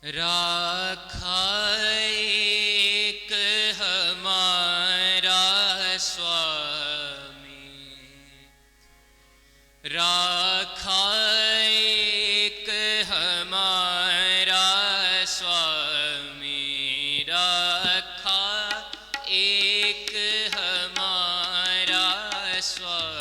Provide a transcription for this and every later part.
राखा एक हमारा स्वामी, राखा एक हमारा स्वामी, राखा एक हमारा स्वामी।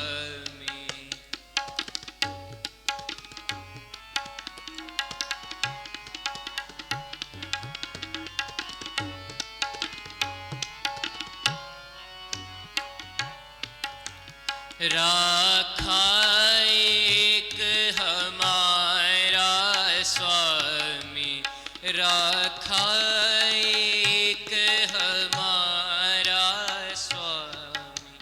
राखा एक हमारा स्वामी, राखा एक हमारा स्वामी।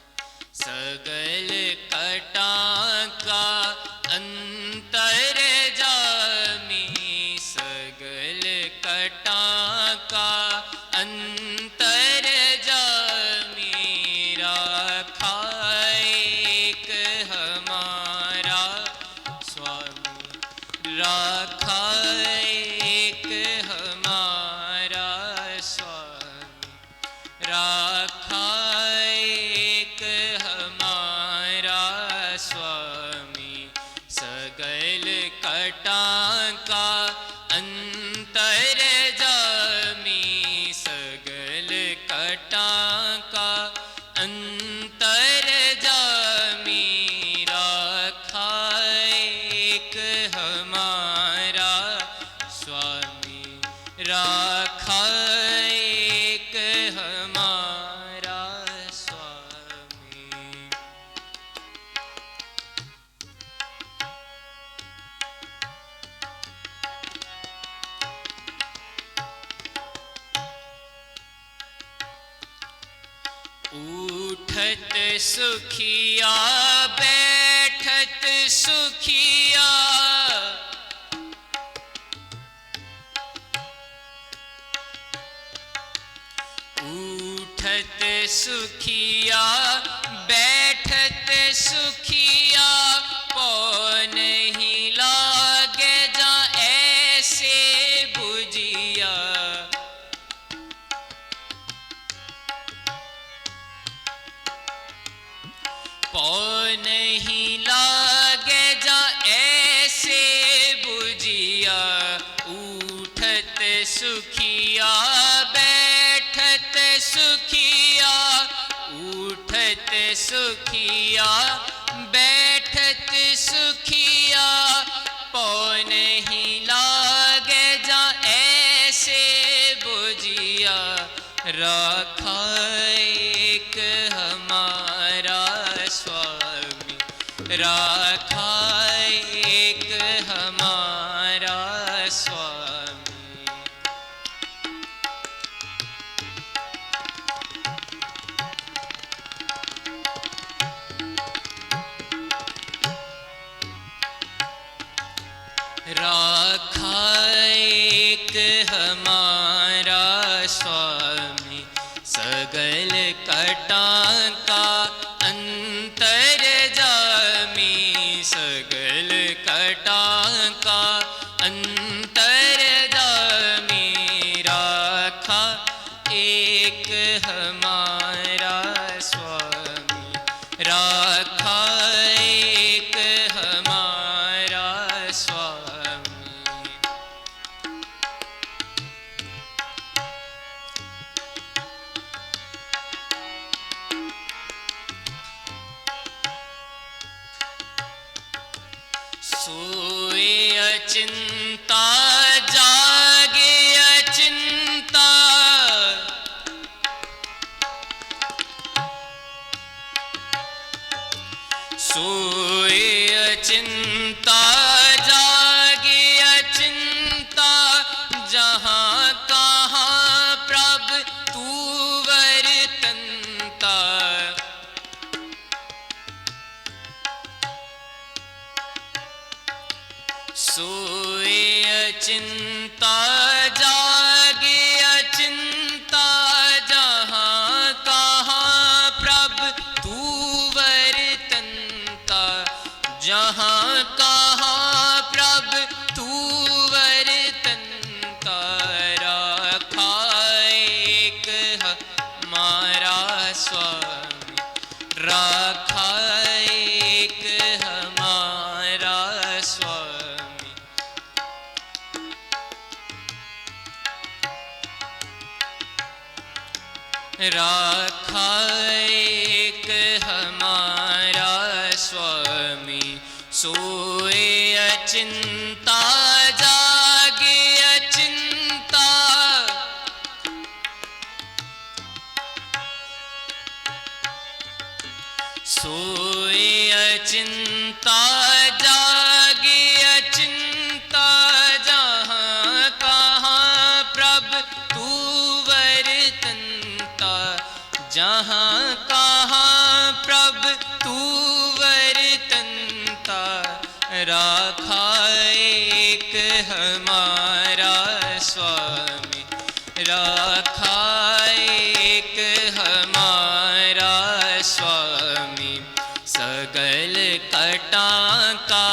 सगल कटां का अंतर्यामी, सगल कटां का अंतर्यामी, राखा एक हमारा स्वामी, राखा एक हमारा स्वामी, राखा एक हमारा स्वामी। सगल कटां का अंतर्यामी, सगल कटां का अंतर्यामी, राखा एक हमारा स्वामी, राखा एक हमारा स्वामी। उठत सुखिया बैठत सुखिया, उठत सुखिया बैठत सुखिया, पौ नहीं लागे जा ऐसे बुझिया। पौ नहीं लागे जा ऐसे बुझिया, उठत सुखिया बैठत सुखिया, उठत सुखिया बैठत सुखिया, पौ नहीं लागे जा ऐसे बुझिया। राखा एक हमारा स्वामी, राखा एक हमारा स्वामी। राखा एक हमारा स्वामी, सगल कटां का अंतर्यामी, सगल कटां का अंतर्यामी, राखा एक हमारा स्वामी, राखा एक हमारा स्वामी। सोए अचिंता जागे अचिंता, सोए अचिंता जागे अचिंता, जहाँ कहाँ प्रभु तू वर्तन्ता। सोए अचिंता जागे अचिंता, जहाँ कहाँ प्रभु तू वर्तन्ता, जहाँ कहाँ प्रभु तू वर्तन्ता। राखा एक हमारा स्वामी, सोए अचिंता जागे अचिंता। सोए अचिंता जागे अचिंता, जहाँ कहाँ प्रभु तू वर्तनता, जहाँ कहाँ प्रभु तू वर्तनता। राखा एक हमारा स्वामी, राखा एक हमारा स्वामी, सगल कटा का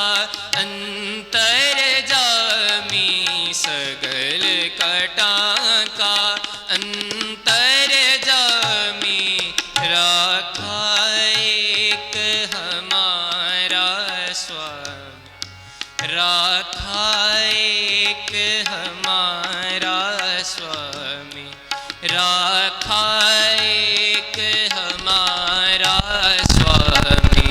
अंतर जामी, सगल कटा का अंतर जामी। राखा एक हमारा स्वामी, राखा एक हमारा स्वामी, राखा एक हमारा स्वामी।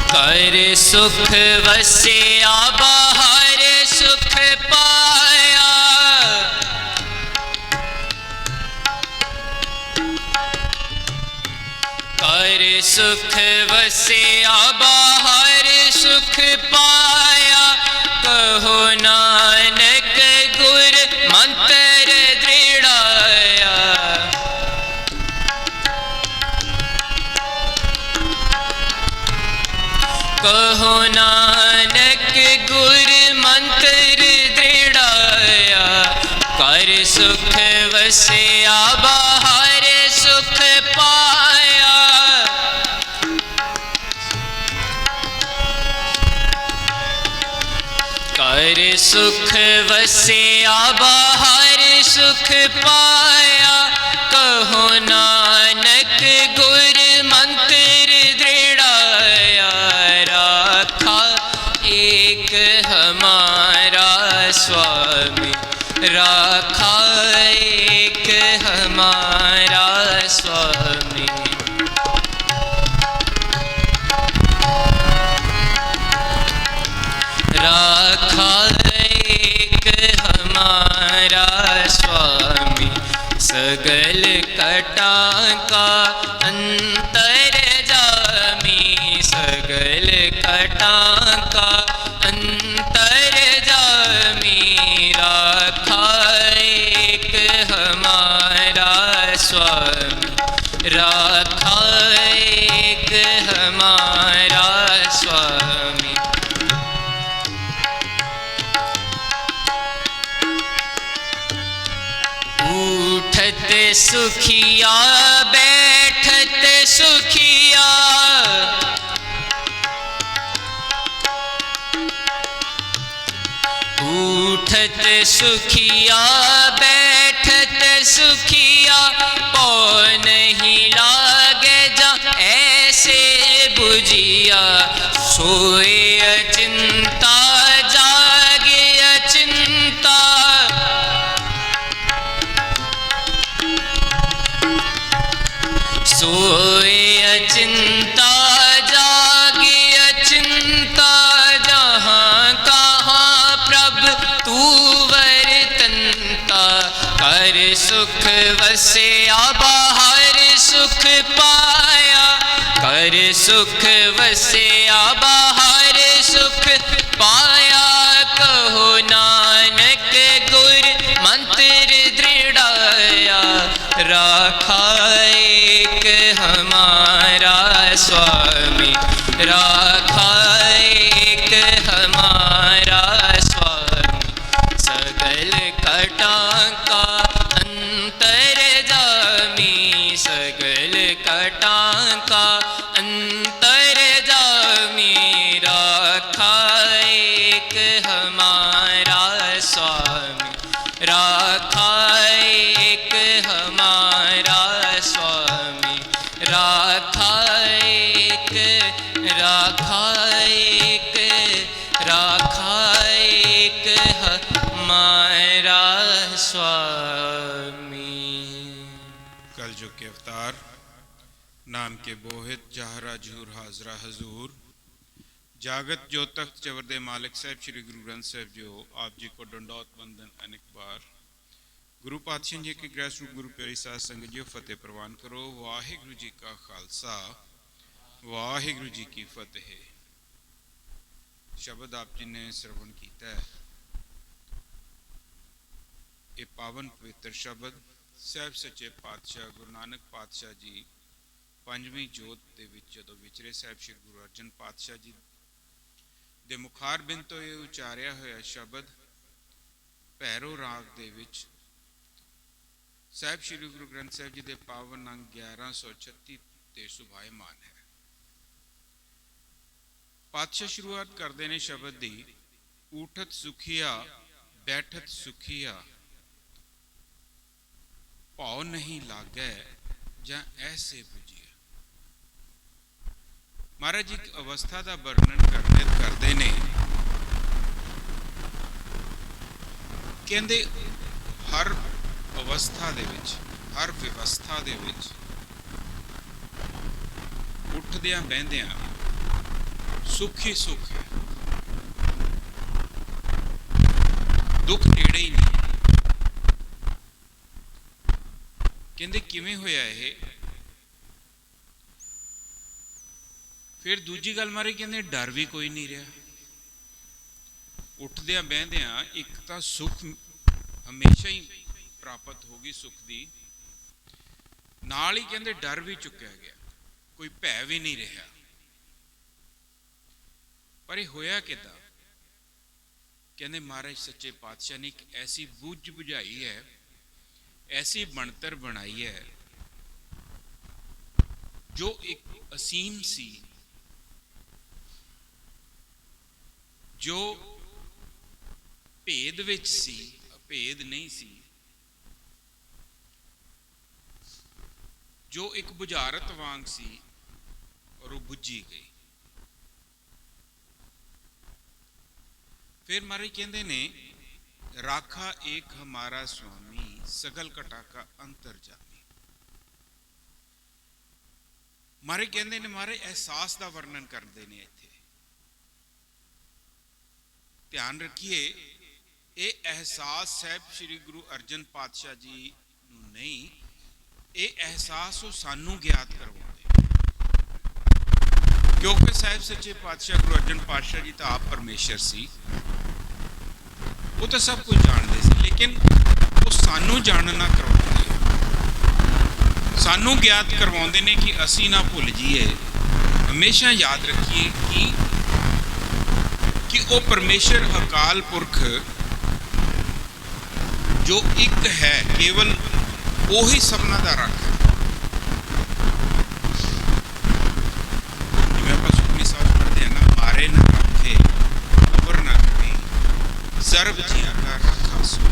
कर सुख वस्या बाहर सुख पाया, कर सुख वस्या बाहर सुख पाया। कहो नानक गुर मंत्र दृढ़ाया, कहो नानक गुर मंत्र दृढ़ाया। कर सुख वस्या बाहर सुख पाया, कर सुख वस्या बाहर सुख पाया। कहो नानक गुर मंत्र दृढ़ाया, राखा एक हमारा स्वामी, राखा एक हमारा स्वामी। राखा एक हमारा स्वामी, सगल कटा का अंतर जामी, सगल कटा का अंतर जामी। राखा एक हमारा स्वामी, राखा एक हमारा स्वामी। उठत सुखिया बैठत सुखिया, उठत सुखिया बैठत सुखिया। पौ नहीं लागे जा ऐसे बुझिया, सोए अचिंता जागे अचिंता। सोए अचिंता जागे अचिंता, जहाँ कहाँ प्रभु तू वर्तनता। कर सुख वस्या बाहर सुख पाया, कर सुख वस्या बाहर सुख पाया। कहो नानक गुर मंत्र दृढ़ाया, राखा एक हमारा स्वामी, राखा एक हमारा स्वामी। सगल कटा का अंतर जामी, सगल कटा का अंतर जामी। राखा एक हमारा स्वामी, राखा एक हमारा स्वामी, राखा एक जो के अवतार, नाम के बोहित जहरा जहूर हाजरा हजूर, जागत जो तख्त चवर दे मालिक साहब श्री गुरु ग्रंथ साहब जो आप जी को डंडौत बंदन अनेक बार। गुरु पातशाह जी के ग्रह रूप गुरु प्यारी साध संगत जी फतेह प्रवान करो। वाहिगुरु जी का खालसा वाहिगुरु जी की फतेह। शब्द आप जी ने श्रवण किया है, ये पावन पवित्र शब्द साहब सच्चे पातशाह गुरु नानक पातशाह जी पंजवीं जोत दे विच जदों विचरे साहब श्री गुरु अर्जन पातशाह जी दे मुखार बिन तो ये उचारिया होया शब्द भैरो राग दे विच साहब श्री गुरु ग्रंथ साहब जी दे पावन अंग 1136 ते सुभायमान है। पातशाह शुरुआत करते ने शब्द दी, उठत सुखिया बैठत सुखिया, भाव नहीं लागे जां ऐसे बुझिया। महाराज जी अवस्था का वर्णन करते ने, कहते हर अवस्था दे विच, हर व्यवस्था दे विच उठदियां बहदियां सुख ही सुख है, दुख नेड़े ही नहीं। कहते किवें होया है। फिर दूजी गल मारे कहते डर भी कोई नहीं रहा। उठदियां बहदियां एक तो सुख हमेशा ही प्राप्त होगी, सुख दी नाल ही कहते डर भी चुक्या गया, कोई भय भी नहीं रहा। पर यह होया किदां? कहते महाराज सच्चे पातशाह ने एक ऐसी बुझ बुझाई है, ऐसी बनतर बनाई है जो एक असीम सी, जो भेद विच सी, भेद नहीं सी, जो एक बुझारत वांग सी और वो बुझी गई। फिर महाराज कहते ने राखा एक हमारा स्वामी, सगल कटा का अंतर्जामी। महाराज कहते ने महाराज एहसास का वर्णन करते हैं इत्थे। ध्यान रखिए, ये एहसास साहब श्री गुरु अर्जन पातशाह जी नूं नहीं, ये एहसास वो सानू ज्ञात करवाते, क्योंकि साहब सच्चे पातशाह गुरु अर्जन पातशाह जी तो आप परमेश्वर सी, वो तो सब कुछ जानते सी, लेकिन वो सानू जानना करवाते, सानू ज्ञात करवाते ने कि असी ना भुल जाइए, हमेशा याद रखिए कि वो परमेश्वर अकाल पुरख जो एक है, केवल वो ही सबना दा रख है। जिवें आपां सुखमनी साहिब पढ़ते हैं ना, मारे न रखे अवर न कटे, सर्व जिया का रखा सो।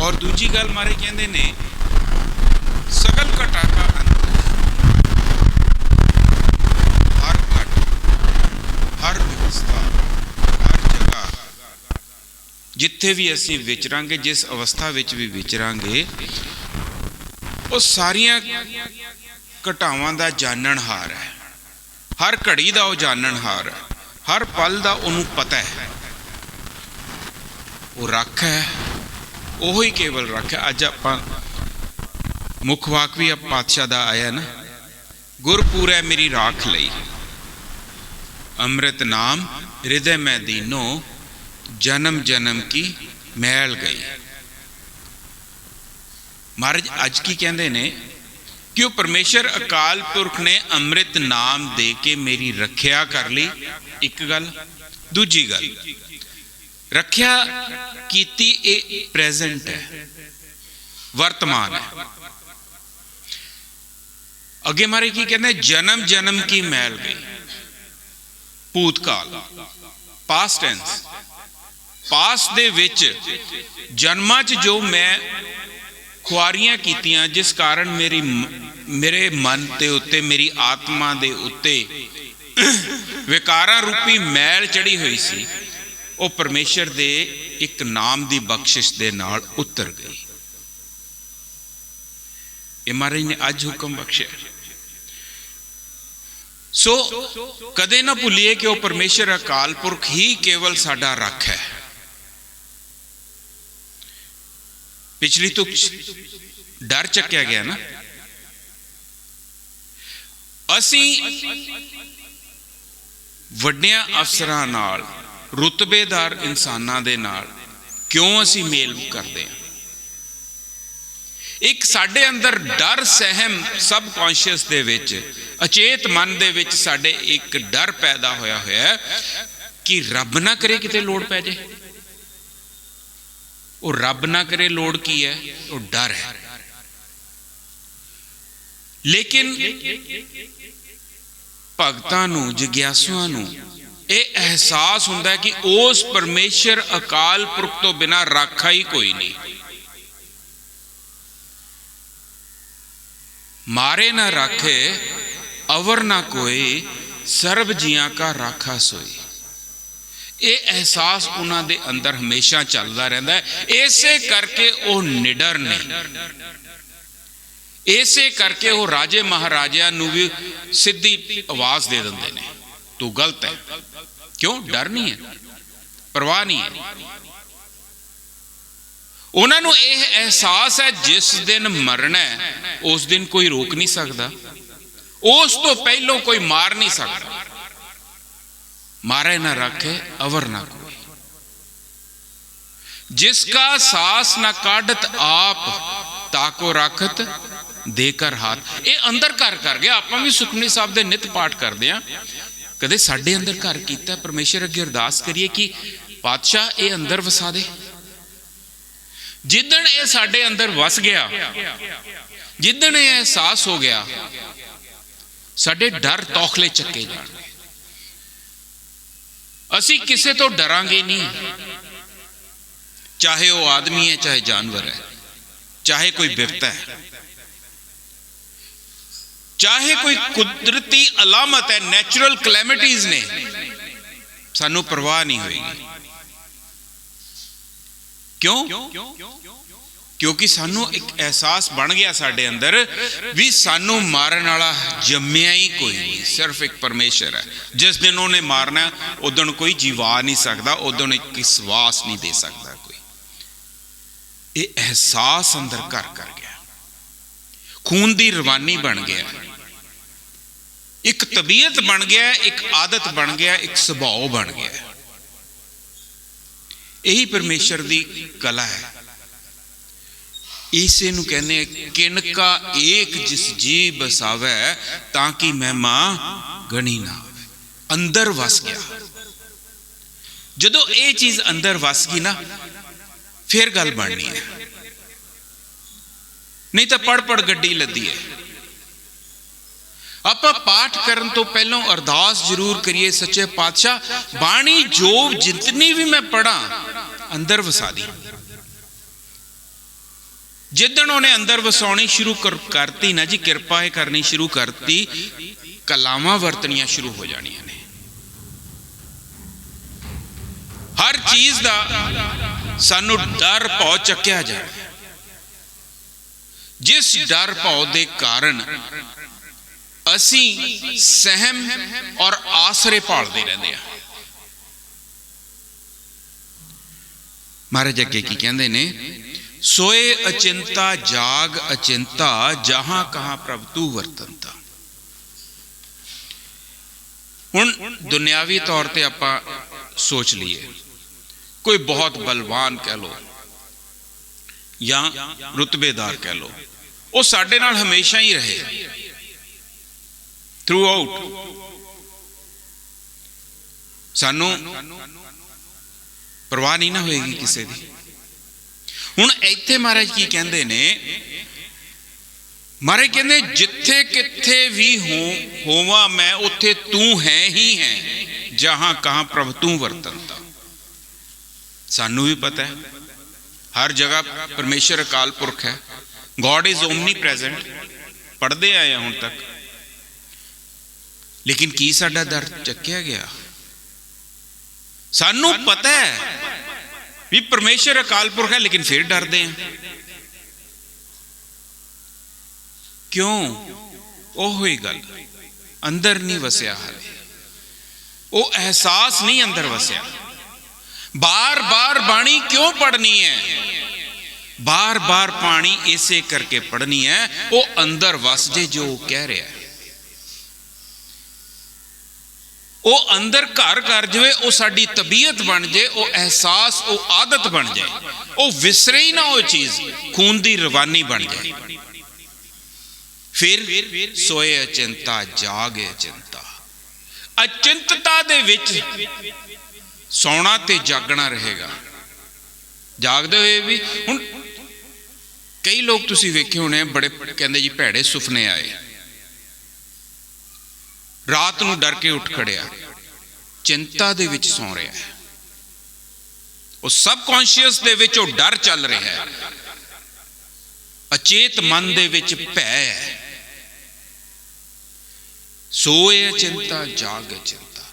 और दूजी गल मारे कहते ने सगल घटा का अंत, हर घट, हर व्यवस्था, हर जगह जिथे भी असी विचरांगे, जिस अवस्था विच भी विचरांगे, वो सारियां घटावां दा जाननहार है, हर घड़ी दा वो जाननहार है, हर पल दा उन्होंने पता है। वो रख है, वही केवल रख है। अज आपां मुख वाक भी पातशाह दा आया ना, गुरपुर है मेरी राख लई, अमृत नाम हृदय में दीनो, जन्म जन्म की मैल गई। महाराज अज की कहते ने कि वो परमेश्वर अकाल पुरख ने अमृत नाम दे के मेरी रखिया कर ली, एक गल। दूजी गल, रखिया कीती ए प्रेजेंट है, वर्तमान है। अगे मारे की कहते जन्म जन्म की मैल गई, भूतकाल, पास्ट टेंस। पास दे विच जन्मां च जो मैं खुआरियां कीतियां, जिस कारण मेरे मन के उत्ते, मेरी आत्मा दे उत्ते विकारां रूपी मैल चढ़ी हुई सी, वो परमेश्वर दे एक नाम दी बख्शिश दे नाल उतर गई। ਇਹ ਮਹਾਰਾਜ ਨੇ ਅੱਜ ਹੁਕਮ ਬਖਸ਼ਿਆ। ਸੋ ਕਦੇ ਨਾ ਭੁੱਲੀਏ ਕਿ ਉਹ ਪਰਮੇਸ਼ਰ ਅਕਾਲ ਪੁਰਖ ਹੀ ਕੇਵਲ ਸਾਡਾ ਰੱਖ ਹੈ। ਪਿਛਲੀ ਤੁਕ ਡਰ ਚੱਕਿਆ ਗਿਆ ਨਾ, ਅਸੀਂ ਵੱਡਿਆਂ ਅਫਸਰਾਂ ਨਾਲ, ਰੁਤਬੇਦਾਰ ਇਨਸਾਨਾਂ ਦੇ ਨਾਲ ਕਿਉਂ ਅਸੀਂ ਮੇਲ ਕਰਦੇ ਹਾਂ? ਇੱਕ ਸਾਡੇ ਅੰਦਰ ਡਰ, ਸਹਿਮ, ਸਬ ਕੌਂਸ਼ੀਅਸ ਦੇ ਵਿੱਚ, ਅਚੇਤ ਮਨ ਦੇ ਵਿੱਚ ਸਾਡੇ ਇੱਕ ਡਰ ਪੈਦਾ ਹੋਇਆ ਹੈ ਕਿ ਰੱਬ ਨਾ ਕਰੇ ਕਿਤੇ ਲੋੜ ਪੈ ਜਾਏ। ਉਹ ਰੱਬ ਨਾ ਕਰੇ ਲੋੜ ਕੀ ਹੈ? ਉਹ ਡਰ ਹੈ। ਲੇਕਿਨ ਭਗਤਾਂ ਨੂੰ, ਜਿਗਿਆਸੂਆਂ ਨੂੰ ਇਹ ਅਹਿਸਾਸ ਹੁੰਦਾ ਕਿ ਉਸ ਪਰਮੇਸ਼ਰ ਅਕਾਲ ਪੁਰਖ ਤੋਂ ਬਿਨਾਂ ਰਾਖਾ ਹੀ ਕੋਈ ਨਹੀਂ। मारे ना राखे अवर ना कोई, सर्व जियां का राखा सोई। ये एहसास उन्हां दे अंदर हमेशा चलदा रहिंदा है। इसे करके वो निडर ने, इसे करके वो राजे महाराजियां नूं भी सीधी आवाज दे दिंदे ने, तू गलत है। क्यों? डर नहीं है, परवाह नहीं है। उन्होंने यह एहसास है जिस दिन मरना है उस दिन कोई रोक नहीं सकता, उस तो पहलों कोई मार नहीं सकता। मारे ना रखे अवर ना कोई, जिसका सास ना काढ़त आप, ताको रखत देकर हाथ। ये अंदर घर कर गया। आप भी सुखमनी साहब दे नित पाठ करते हैं, कदे साडे अंदर घर कीता? परमेश्वर अगे अरदास करिए कि पातशाह ये अंदर वसा दे। जिदन ये साडे अंदर वस गया, जिदन ये एहसास हो गया, साडे डर तौखले चक्के जाणगे। असी किसे तो डरांगे नहीं, चाहे वो आदमी है, चाहे जानवर है, चाहे कोई बिरता है, चाहे कोई कुदरती अलामत है, नेचुरल कैलेमिटीज ने, सानू परवाह नहीं होगी। क्यों? क्योंकि सानू एक एहसास बन गया साडे अंदर भी सानू मारन वाला जम्मिया ही कोई नहीं, सिर्फ एक परमेश्वर है। जिस दिन उन्हें मारना उस दिन कोई जीवा नहीं सकता, उस दिन एक विश्वास नहीं दे सकता कोई। ये एहसास अंदर घर कर गया, खून की रवानी बन गया, एक तबीयत बन गया, एक आदत बन गया, एक सुभाव बन गया। यही परमेश्वर की कला है। इसे नूं कहने किनका एक जिस जी बसावे ताकि महिमा गणी ना आवे। अंदर वस गया। जदों ये चीज अंदर वस गई ना, फिर गल बननी है। नहीं तो पढ़ पढ़ गड्डी लदी है। आप पाठ करन तो पहलों अरदास जरूर करिए, सच्चे पातशाह बाणी जो जितनी भी मैं पढ़ा अंदर वसा दी। जिदन उन्हें अंदर वसाउणी शुरू करती ना जी, किरपा करनी शुरू करती, कलावां वरतनियां शुरू हो जानियां ने। हर चीज दा सानू डर भौ चक्या जाए। जिस डर भौ दे कारण असी सहम और आसरे भालते रहते हैं। महाराज अगे की कहते ने, सोए अचिंता जाग अचिंता, जहां कहां प्रभ तू वर्तनता। हुण दुनियावी तौर पर आपां सोच लीए, कोई बहुत बलवान कह लो या रुतबेदार कह लो, वो साडे नाल हमेशा ही रहे थ्रू आउट। सानू परवाह नहीं ना होएगी किसी की। हुण इत्थे महाराज की कहंदे ने, महाराज कहंदे जिथे किथे भी होवां मैं उत्थे तू है ही है, जहां कहां प्रभु तू वर्तनता। सानू भी पता है हर जगह परमेश्वर अकाल पुरख है। गॉड इज ओमनी प्रेजेंट, पढ़ते आए हुण तक। लेकिन की साडा डर चक्या गया? सानू पता है भी परमेश्वर अकाल पुरख है, लेकिन फिर डरते हैं। क्यों? ओहो ही गल, अंदर नहीं वसिया हाले, वो एहसास नहीं अंदर वसिया। बार बार बाणी क्यों पढ़नी है? बार बार पानी इसे करके पढ़नी है, वो अंदर वस जे जो कह रहा है, वो अंदर घर कर जाए, वो साडी तबीयत बन जाए, वो एहसास, वो आदत बन जाए, वो विसरे ही ना वो चीज, खून की रवानी बन जाए। फिर सोए अचिंता जागे अचिंता। अचिंतता दे विच सौना ते जागना रहेगा। जागदे हुए भी हुण कई लोग तुसीं वेखे होने बड़े कहंदे जी भैड़े सुपने आए, रात नूं डर के उठ खड़िया, चिंता दे विच सौ रहा है, वो सबकॉन्शियस दे विच वो डर चल रहा है, अचेत मन दे विच भै है। सोए चिंता जागे चिंता।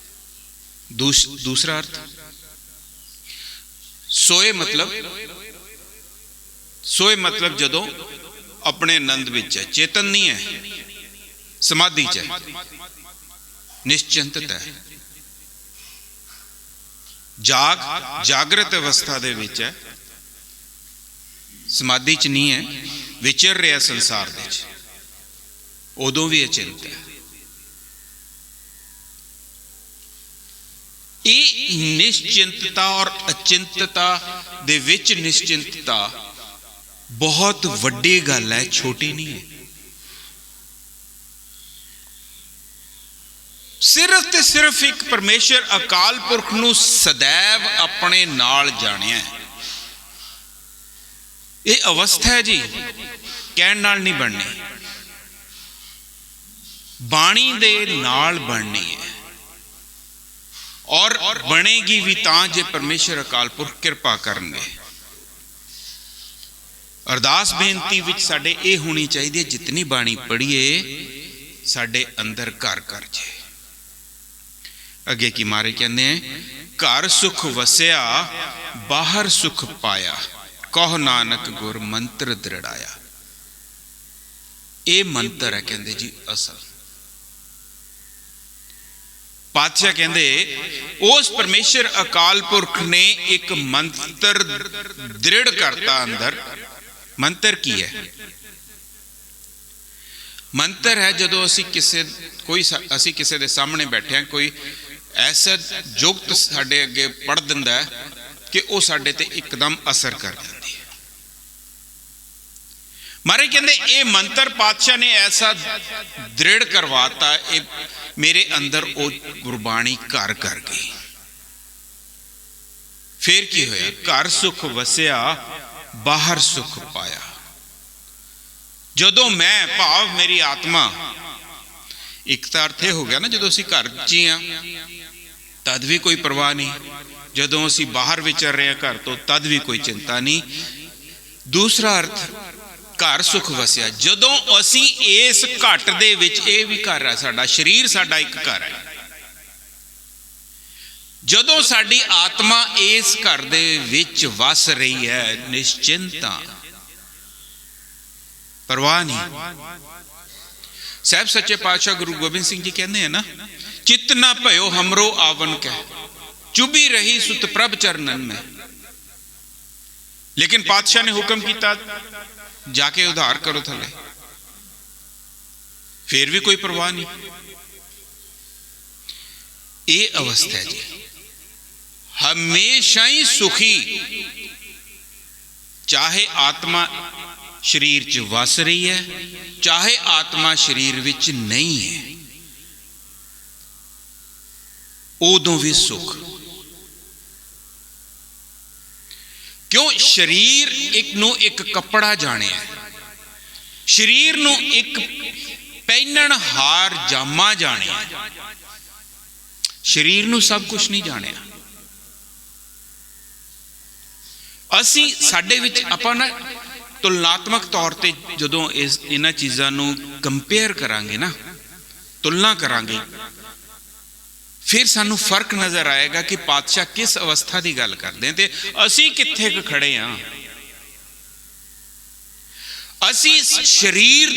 दूसरा अर्थ, सोए मतलब जदों अपने आनंद विच है, चेतन नहीं है, समाधि च है, निश्चिंतता है। जागृत अवस्था दे विच है, समाधि च नहीं है, विचर रहा संसार दे च, उदों भी अचिंत है। ये निश्चिंतता और अचिंतता दे विच निश्चिंतता बहुत वड्डी गल है, छोटी नहीं है। सिर्फ ते सिर्फ एक परमेश्वर अकाल पुरख नूं सदैव अपने नाल जानिया है। ये अवस्था है जी, कहण नाल नहीं बननी, बाणी दे नाल बननी है, और बनेगी भी तां जे परमेश्वर अकाल पुरख किरपा करनगे। अरदास बेनती विच साडे ये होनी चाहिए, जितनी बाणी पढ़िए साडे अंदर घर कर जाए। अगे की मारे कहते हैं, घर सुख वसिया बाहर सुख पाया, कहो नानक गुर मंत्र दृढ़ाया। ये मंत्र है कहते जी असल। पातशाह कहते उस परमेश्वर अकाल पुरख ने एक मंत्र दृढ़ करता अंदर। मंत्र की है? मंत्र है जदों असी किसी दे सामने बैठे हैं, कोई ऐसा जुगत साडे अगे पढ़ दिंदा है कि वह साडे ते एकदम असर कर जाती है। मारे कहते ये मंत्र पातशाह ने ऐसा दृढ़ करवाता, मेरे अंदर वो गुरबाणी घर कर गई। फिर की होया? घर सुख वसिया बाहर सुख पाया। जदों मैं भाव मेरी आत्मा, एक तो अर्थ हो गया ना, जदों असीं घर च ही हाँ तद भी कोई परवाह नहीं, जदों असीं बाहर विचर रहे हैं घर तो तद भी कोई चिंता नहीं। दूसरा अर्थ, घर सुख वसिया, जदों असीं इस घट दे विच, ये भी घर है साडा, शरीर साडा एक घर है, जदों साडी आत्मा इस घर दे विच वस रही है, निश्चिंता, परवाह नहीं। साहब सच्चे पातशाह गुरु गोबिंद सिंह जी कहते हैं ना, चित ना भयो हमरो आवन कह, चुभी रही सुत प्रभ चरणन में। लेकिन पातशाह ने हुक्म किया, जाके उधार करो थले, फिर भी कोई परवाह नहीं। ये अवस्था है जी, हमेशा ही सुखी, चाहे आत्मा शरीर च वस रही है, चाहे आत्मा शरीर विच नहीं है, उदों भी सुख। क्यों? शरीर एक नू एक कपड़ा जाने, शरीर नू एक पहनन हार जामा जाने, शरीर नू सब कुछ नहीं जाने। असी साडे विच आपां ना तुलनात्मक तौर पर जदों इन्हां चीज़ां नू कंपेयर करांगे ना, तुलना करांगे, फिर सानू फर्क नजर आएगा कि पातशाह किस अवस्था की गल करते हैं ते असी कित्थे खड़े हाँ। ਅਸੀਂ शरीर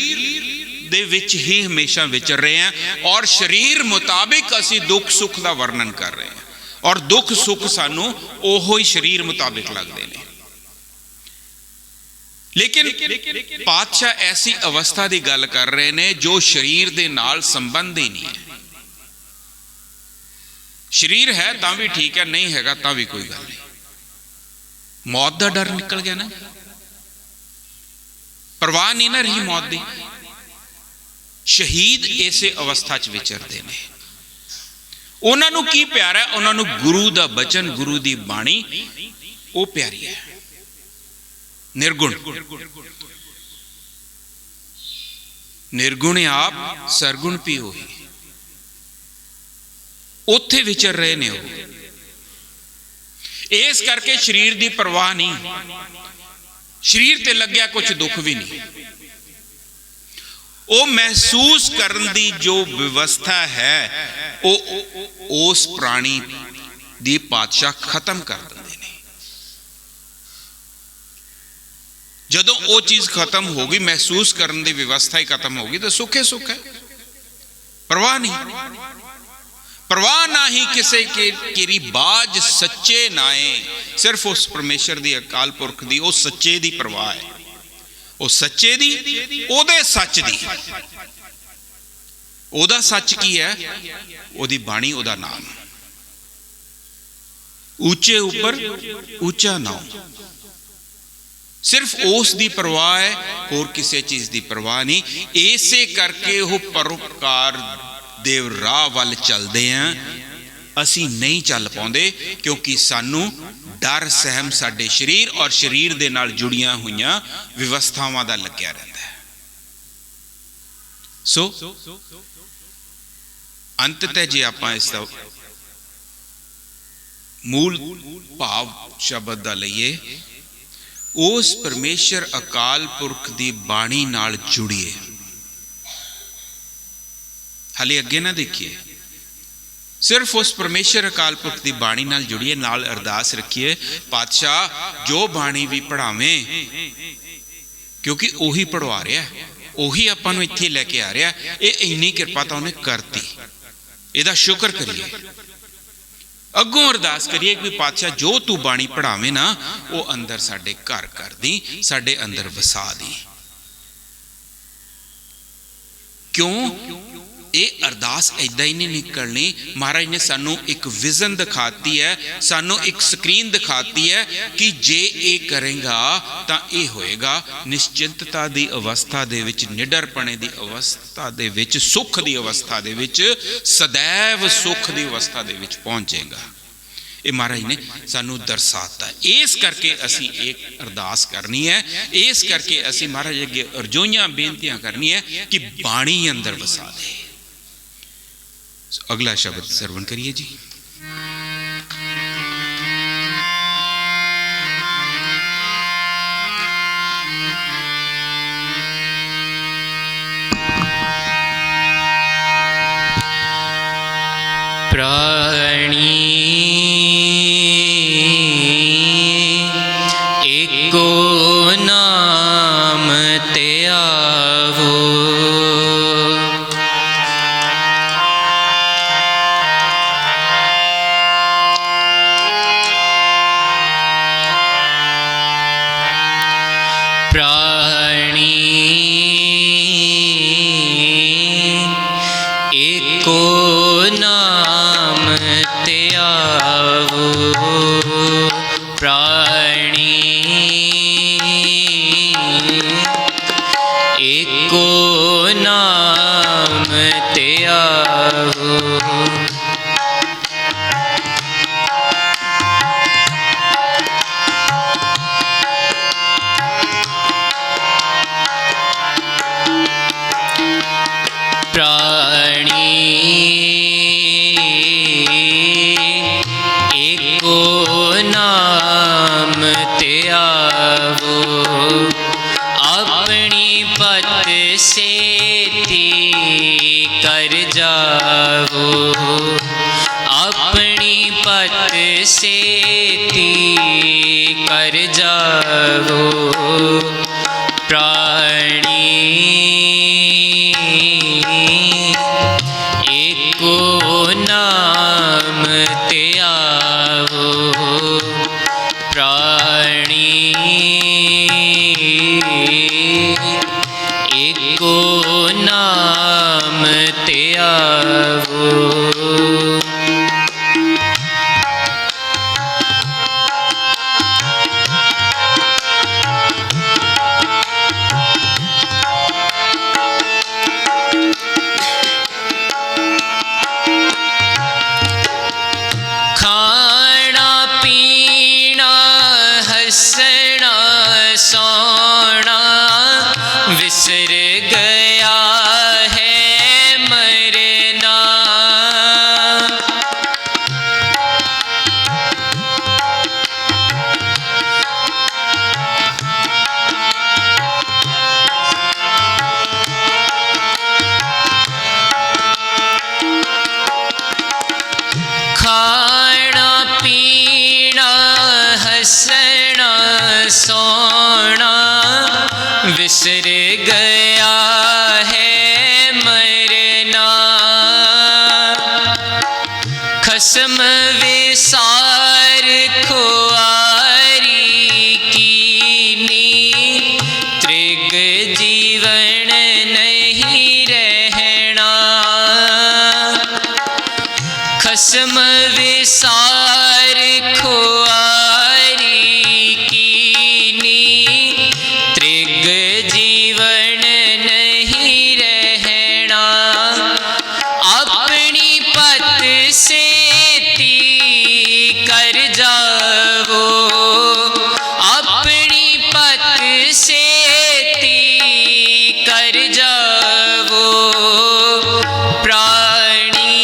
ਦੇ ਵਿੱਚ ਹੀ ਹਮੇਸ਼ਾ ਵਿਚਰ ਰਹੇ ਹਾਂ और शरीर मुताबिक ਅਸੀਂ दुख सुख ਦਾ वर्णन कर रहे हैं और दुख सुख ਸਾਨੂੰ ਉਹੋ ਹੀ शरीर मुताबिक लगते हैं। लेकिन पातशाह ऐसी अवस्था की गल कर रहे हैं जो शरीर के नाल संबंध ही नहीं है। शरीर है तो भी ठीक है, नहीं हैगा तो भी कोई गल नहीं। मौत का डर निकल गया ना, परवाह नहीं ना रही मौत की। शहीद इसे अवस्था च विचरते हैं। उन्होंने की प्यारा है, उन्होंने गुरु का बचन गुरु की बाणी वो प्यारी है। निर्गुण निर्गुण आप सरगुण भी हो ही उत्थे विचर रहे ने। इस करके शरीर की परवाह नहीं, शरीर ते लग्या कुछ दुख भी नहीं। वो महसूस करने की जो व्यवस्था है वो उस प्राणी की पातशाह खत्म कर देंगे। जदों वो चीज खत्म होगी, महसूस करने की व्यवस्था ही खत्म होगी, तो सुख है सुख है, परवाह नहीं। परवाह ना ही किसी के बाज सच्चे नाए, सिर्फ उस परमेश्वर की अकाल पुरख की, उस सच्चे की परवाह है। वो सच्चे दी, ओदे सच दी। ओदा सच की है? ओदी बाणी, ओदा नाम। ऊंचे ऊपर ऊंचा नाम, सिर्फ उस दी परवाह है, होर किसी चीज की परवाह नहीं। इसे करके वो परोपकार दे राह वाल चलते हैं। असी नहीं चल पाते क्योंकि सानू डर सहम साडे शरीर और शरीर दे नाल जुड़ियां हुई व्यवस्थावां दा लग्या रहता है। सो अंततः जे आपां इस मूल भाव शब्द दा लईए, उस परमेश्वर अकाल पुरख की बाणी नाल जुड़िए। हाले अगे ना देखिए, सिर्फ उस परमेश्वर अकाल पुरख की बाणी नाल जुड़िए, नाल अरदास रखिए पातशाह जो बाणी भी पढ़ावे, क्योंकि उही पढ़वा रहा है, उही आपां नूं इत्थे लैके आ रहा है। ये इन्नी कृपा तो उन्हें करती, इहदा शुक्र करिए। अगों अरदास करिए कि पातशाह जो तू बाणी पढ़ावे ना, वो अंदर साडे घर कर दी, साडे अंदर वसा दी। क्यों ये अरदास ऐदा ही नहीं निकलनी। महाराज ने सानू एक विजन दिखाती है, सानू एक स्क्रीन दिखाती है कि जे ये करेगा तो ये होएगा। निश्चिंतता की अवस्था दे विच, निडरपणे की अवस्था दे विच, सुख की अवस्था दे विच, सदैव सुख की अवस्था दे विच पहुंचेगा। ये महाराज ने सानू दर्शाता है। इस करके असी एक अरदास करनी है, इस करके असी महाराज अगे अरजोइयां बेनतियां करनी है कि बाणी अंदर वसा दे। अगला शब्द श्रवण करिए जी। प्राणी एको नाम ते आवो, प्राणी एको नाम ते आवो, प्राणी एको नाम ते आवो। प्राणी एको नाम ते आवो, अपनी पत सेती कर जावो, अपनी पत सेती कर जावो। प्राणी बिसर गया है मरना, खसम विसार खुआरी कीनी, त्रिग जीवन नहीं रहना। खसम विसार खुआरी कीनी, त्रिग जीवन नहीं रहना। अपनी पत से ती कर जावो, अपनी पत से ती कर जावो, प्राणी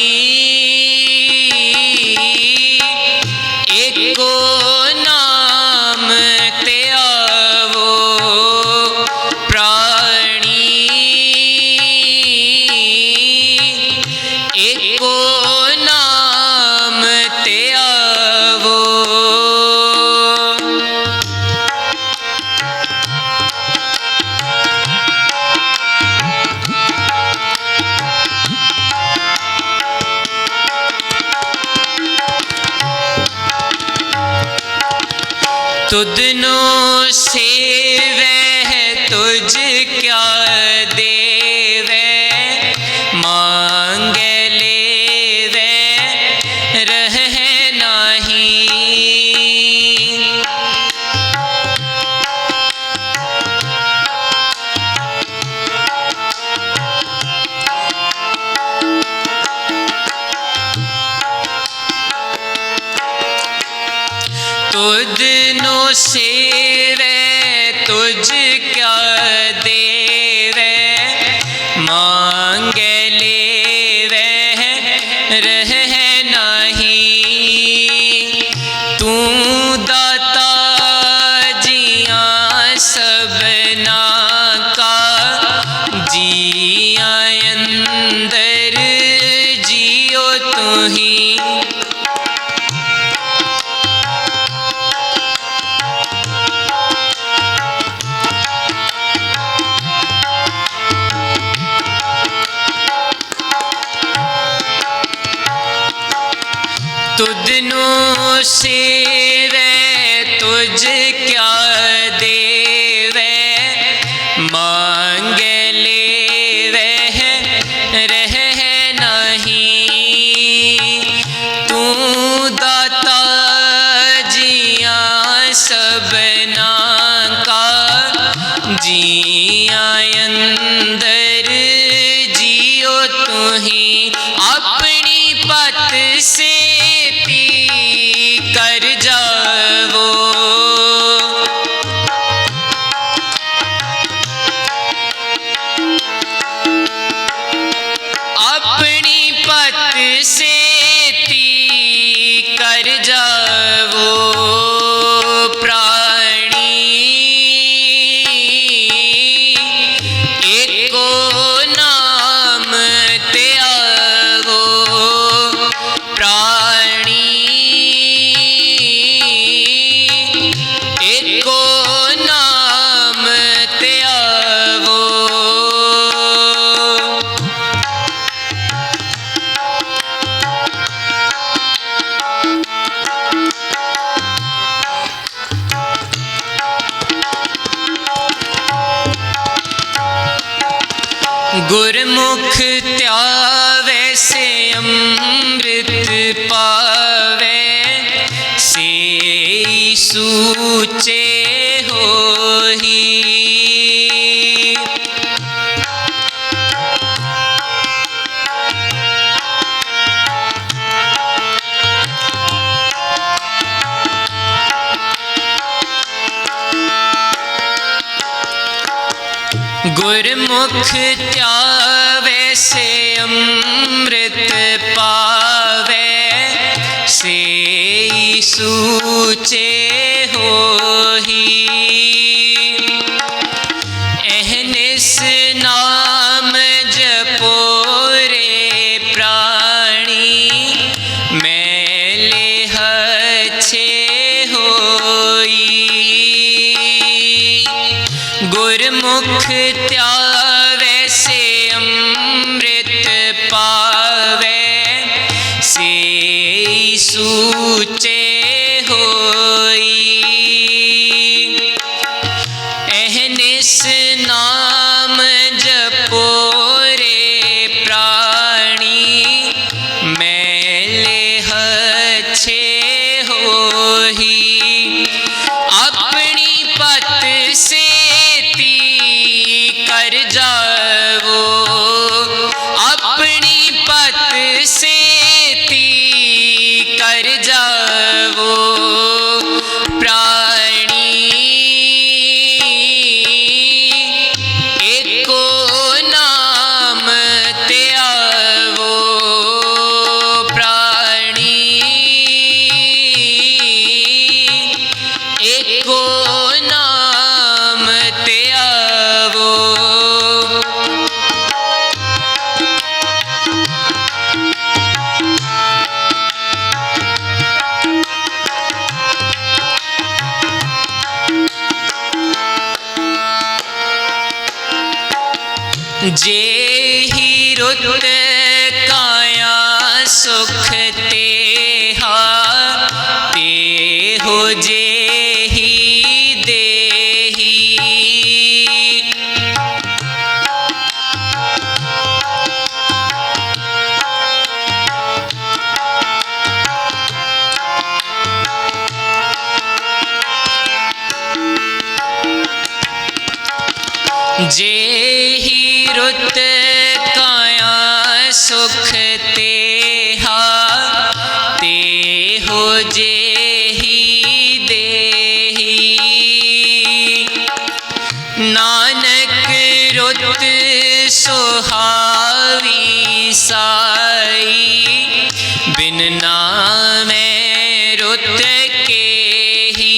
एको नाम ते आवो, प्राणी एको नाम ते आवो। तुदनो सेवे तुझ क्या देवे, मांगे लेवे रह नहीं। तुदनो सेवे तुझ क्या देवे, मांगे लेवे रह नहीं। तू दाता जिया सबना का, जिया अंदर जियो तू ही। तुदनो सेवे तुझ क्या देवे, मांगे लेवे रह नहीं। तू दाता जिया सबना का, जिया अंदर जियो तू ही। अपनी पत से ती कर जावो, अपनी पत से ती कर जावो, प्राणी एको नाम ते आवो, प्राणी एको नाम ते आवो। गुरमुख त्यावे से अमृत पावे, से सूचे होही। गुरमुख त्यावे से अमृत पावे, से सूचे होही। अहनिस नाम जपो रे प्राणी, मैले अच्छे होई। गुरमुख त्यावै से अमृत पावै, से सूचे होई। अहनिस नाम जपो रे प्राणी, मैले अच्छे होही। अपनी पत से ती कर जावो, अपनी पत से ती कर जावो प्राणी। एको नाम त्यावो प्राणी, एको नाम त्यावो। जेहि रुत काया सुख तेहा, तेहो जेहि देही। जेहि रुत काया सुख तेहा, तेहो जेहि देही। नानक रुत सुहावी साई, बिन नामै रुत केही।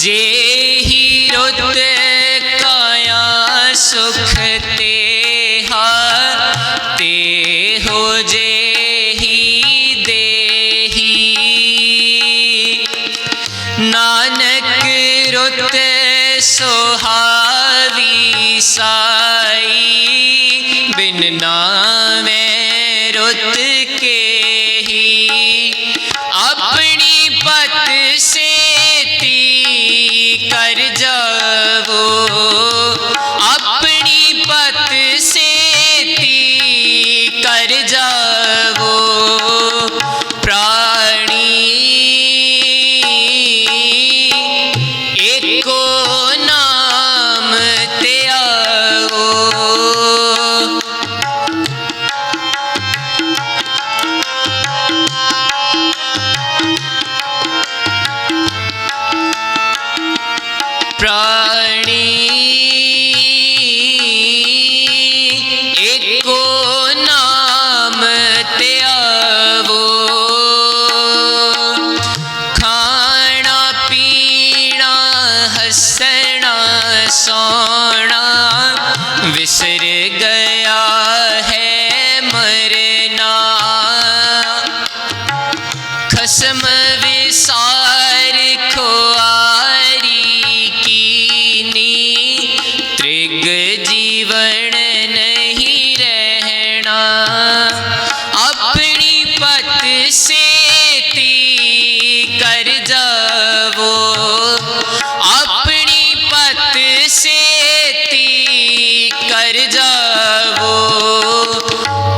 जेहि रुत काया सुख तेहा, तेहो जेहि देही। नानक रुत सुहावी साई, बिन नामै रुत केही। अपनी पत से ती कर जावो, अपनी पत से ती कर जावो प्राणी। एको नाम त्यावो। प्राणी एको नाम त्यावो। खाना पीना हंसना सोना, विसर गया है मरना। खसम विसार खुआरी कीनी, त्रिग जीवन नहीं रहना। अपनी पत से ती कर जावो, अपनी पत से ती कर जावो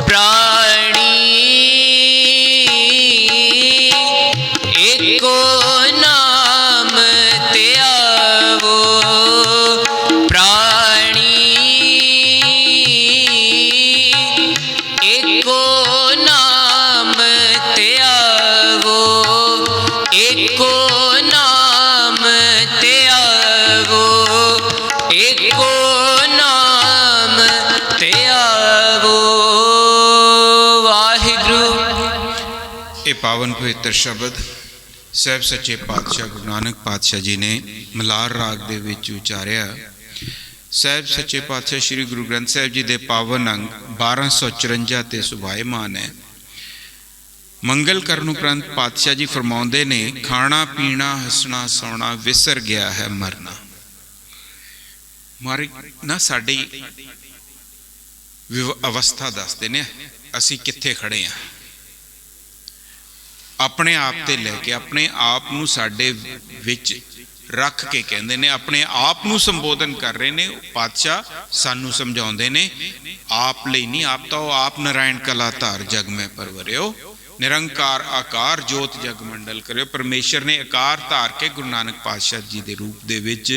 प्राणी। एको नाम त्यावो प्राणी। एको नाम त्यावो, एको नाम त्यावो, एको नाम त्यावो। वाहिगुरु। ਇਹ ਪਾਵਨ ਪਵਿੱਤਰ ਸ਼ਬਦ ਸਾਹਿਬ ਸੱਚੇ ਪਾਤਸ਼ਾਹ ਗੁਰੂ ਨਾਨਕ ਪਾਤਸ਼ਾਹ ਜੀ ਨੇ ਮਲਾਰ ਰਾਗ ਦੇ ਵਿੱਚ ਉਚਾਰਿਆ। ਸਾਹਿਬ ਸੱਚੇ ਪਾਤਸ਼ਾਹ ਸ੍ਰੀ ਗੁਰੂ ਗ੍ਰੰਥ ਸਾਹਿਬ ਜੀ ਦੇ ਪਾਵਨ ਅੰਗ 1254 ਤੇ ਸੁਭਾਏਮਾਨ ਹੈ। ਮੰਗਲ ਕਰਨ ਉਪਰੰਤ ਪਾਤਸ਼ਾਹ ਜੀ ਫਰਮਾਉਂਦੇ ਨੇ, ਖਾਣਾ ਪੀਣਾ ਹੱਸਣਾ ਸੌਣਾ ਵਿਸਰ ਗਿਆ ਹੈ ਮਰਨਾ। ਮਾਰੀ ਨਾ ਸਾਡੀ ਅਵਸਥਾ ਦੱਸਦੇ ਨੇ ਅਸੀਂ ਕਿੱਥੇ ਖੜੇ ਹਾਂ। ਆਪਣੇ ਆਪ ਤੇ ਲੈ ਕੇ ਆਪਣੇ ਆਪ ਨੂੰ ਸਾਡੇ ਵਿੱਚ ਰੱਖ ਕੇ ਕਹਿੰਦੇ ਨੇ, ਆਪਣੇ ਆਪ ਨੂੰ ਸੰਬੋਧਨ ਕਰ ਰਹੇ ਨੇ ਪਾਤਸ਼ਾਹ। ਸਾਨੂੰ ਸਮਝਾਉਂਦੇ ਨੇ ਆਪ ਲਈ ਨਹੀਂ, ਆਪ ਤਾਂ ਉਹ ਆਪ ਨਾਰਾਇਣ ਕਲਾ ਧਾਰ ਜਗ ਮੈਂ ਪਰਵਰਿਓ, ਨਿਰੰਕਾਰ ਆਕਾਰ ਜੋਤ ਜਗ ਮੰਡਲ ਕਰਿਓ। ਪਰਮੇਸ਼ਰ ਨੇ ਆਕਾਰ ਧਾਰ ਕੇ ਗੁਰੂ ਨਾਨਕ ਪਾਤਸ਼ਾਹ ਜੀ ਦੇ ਰੂਪ ਦੇ ਵਿੱਚ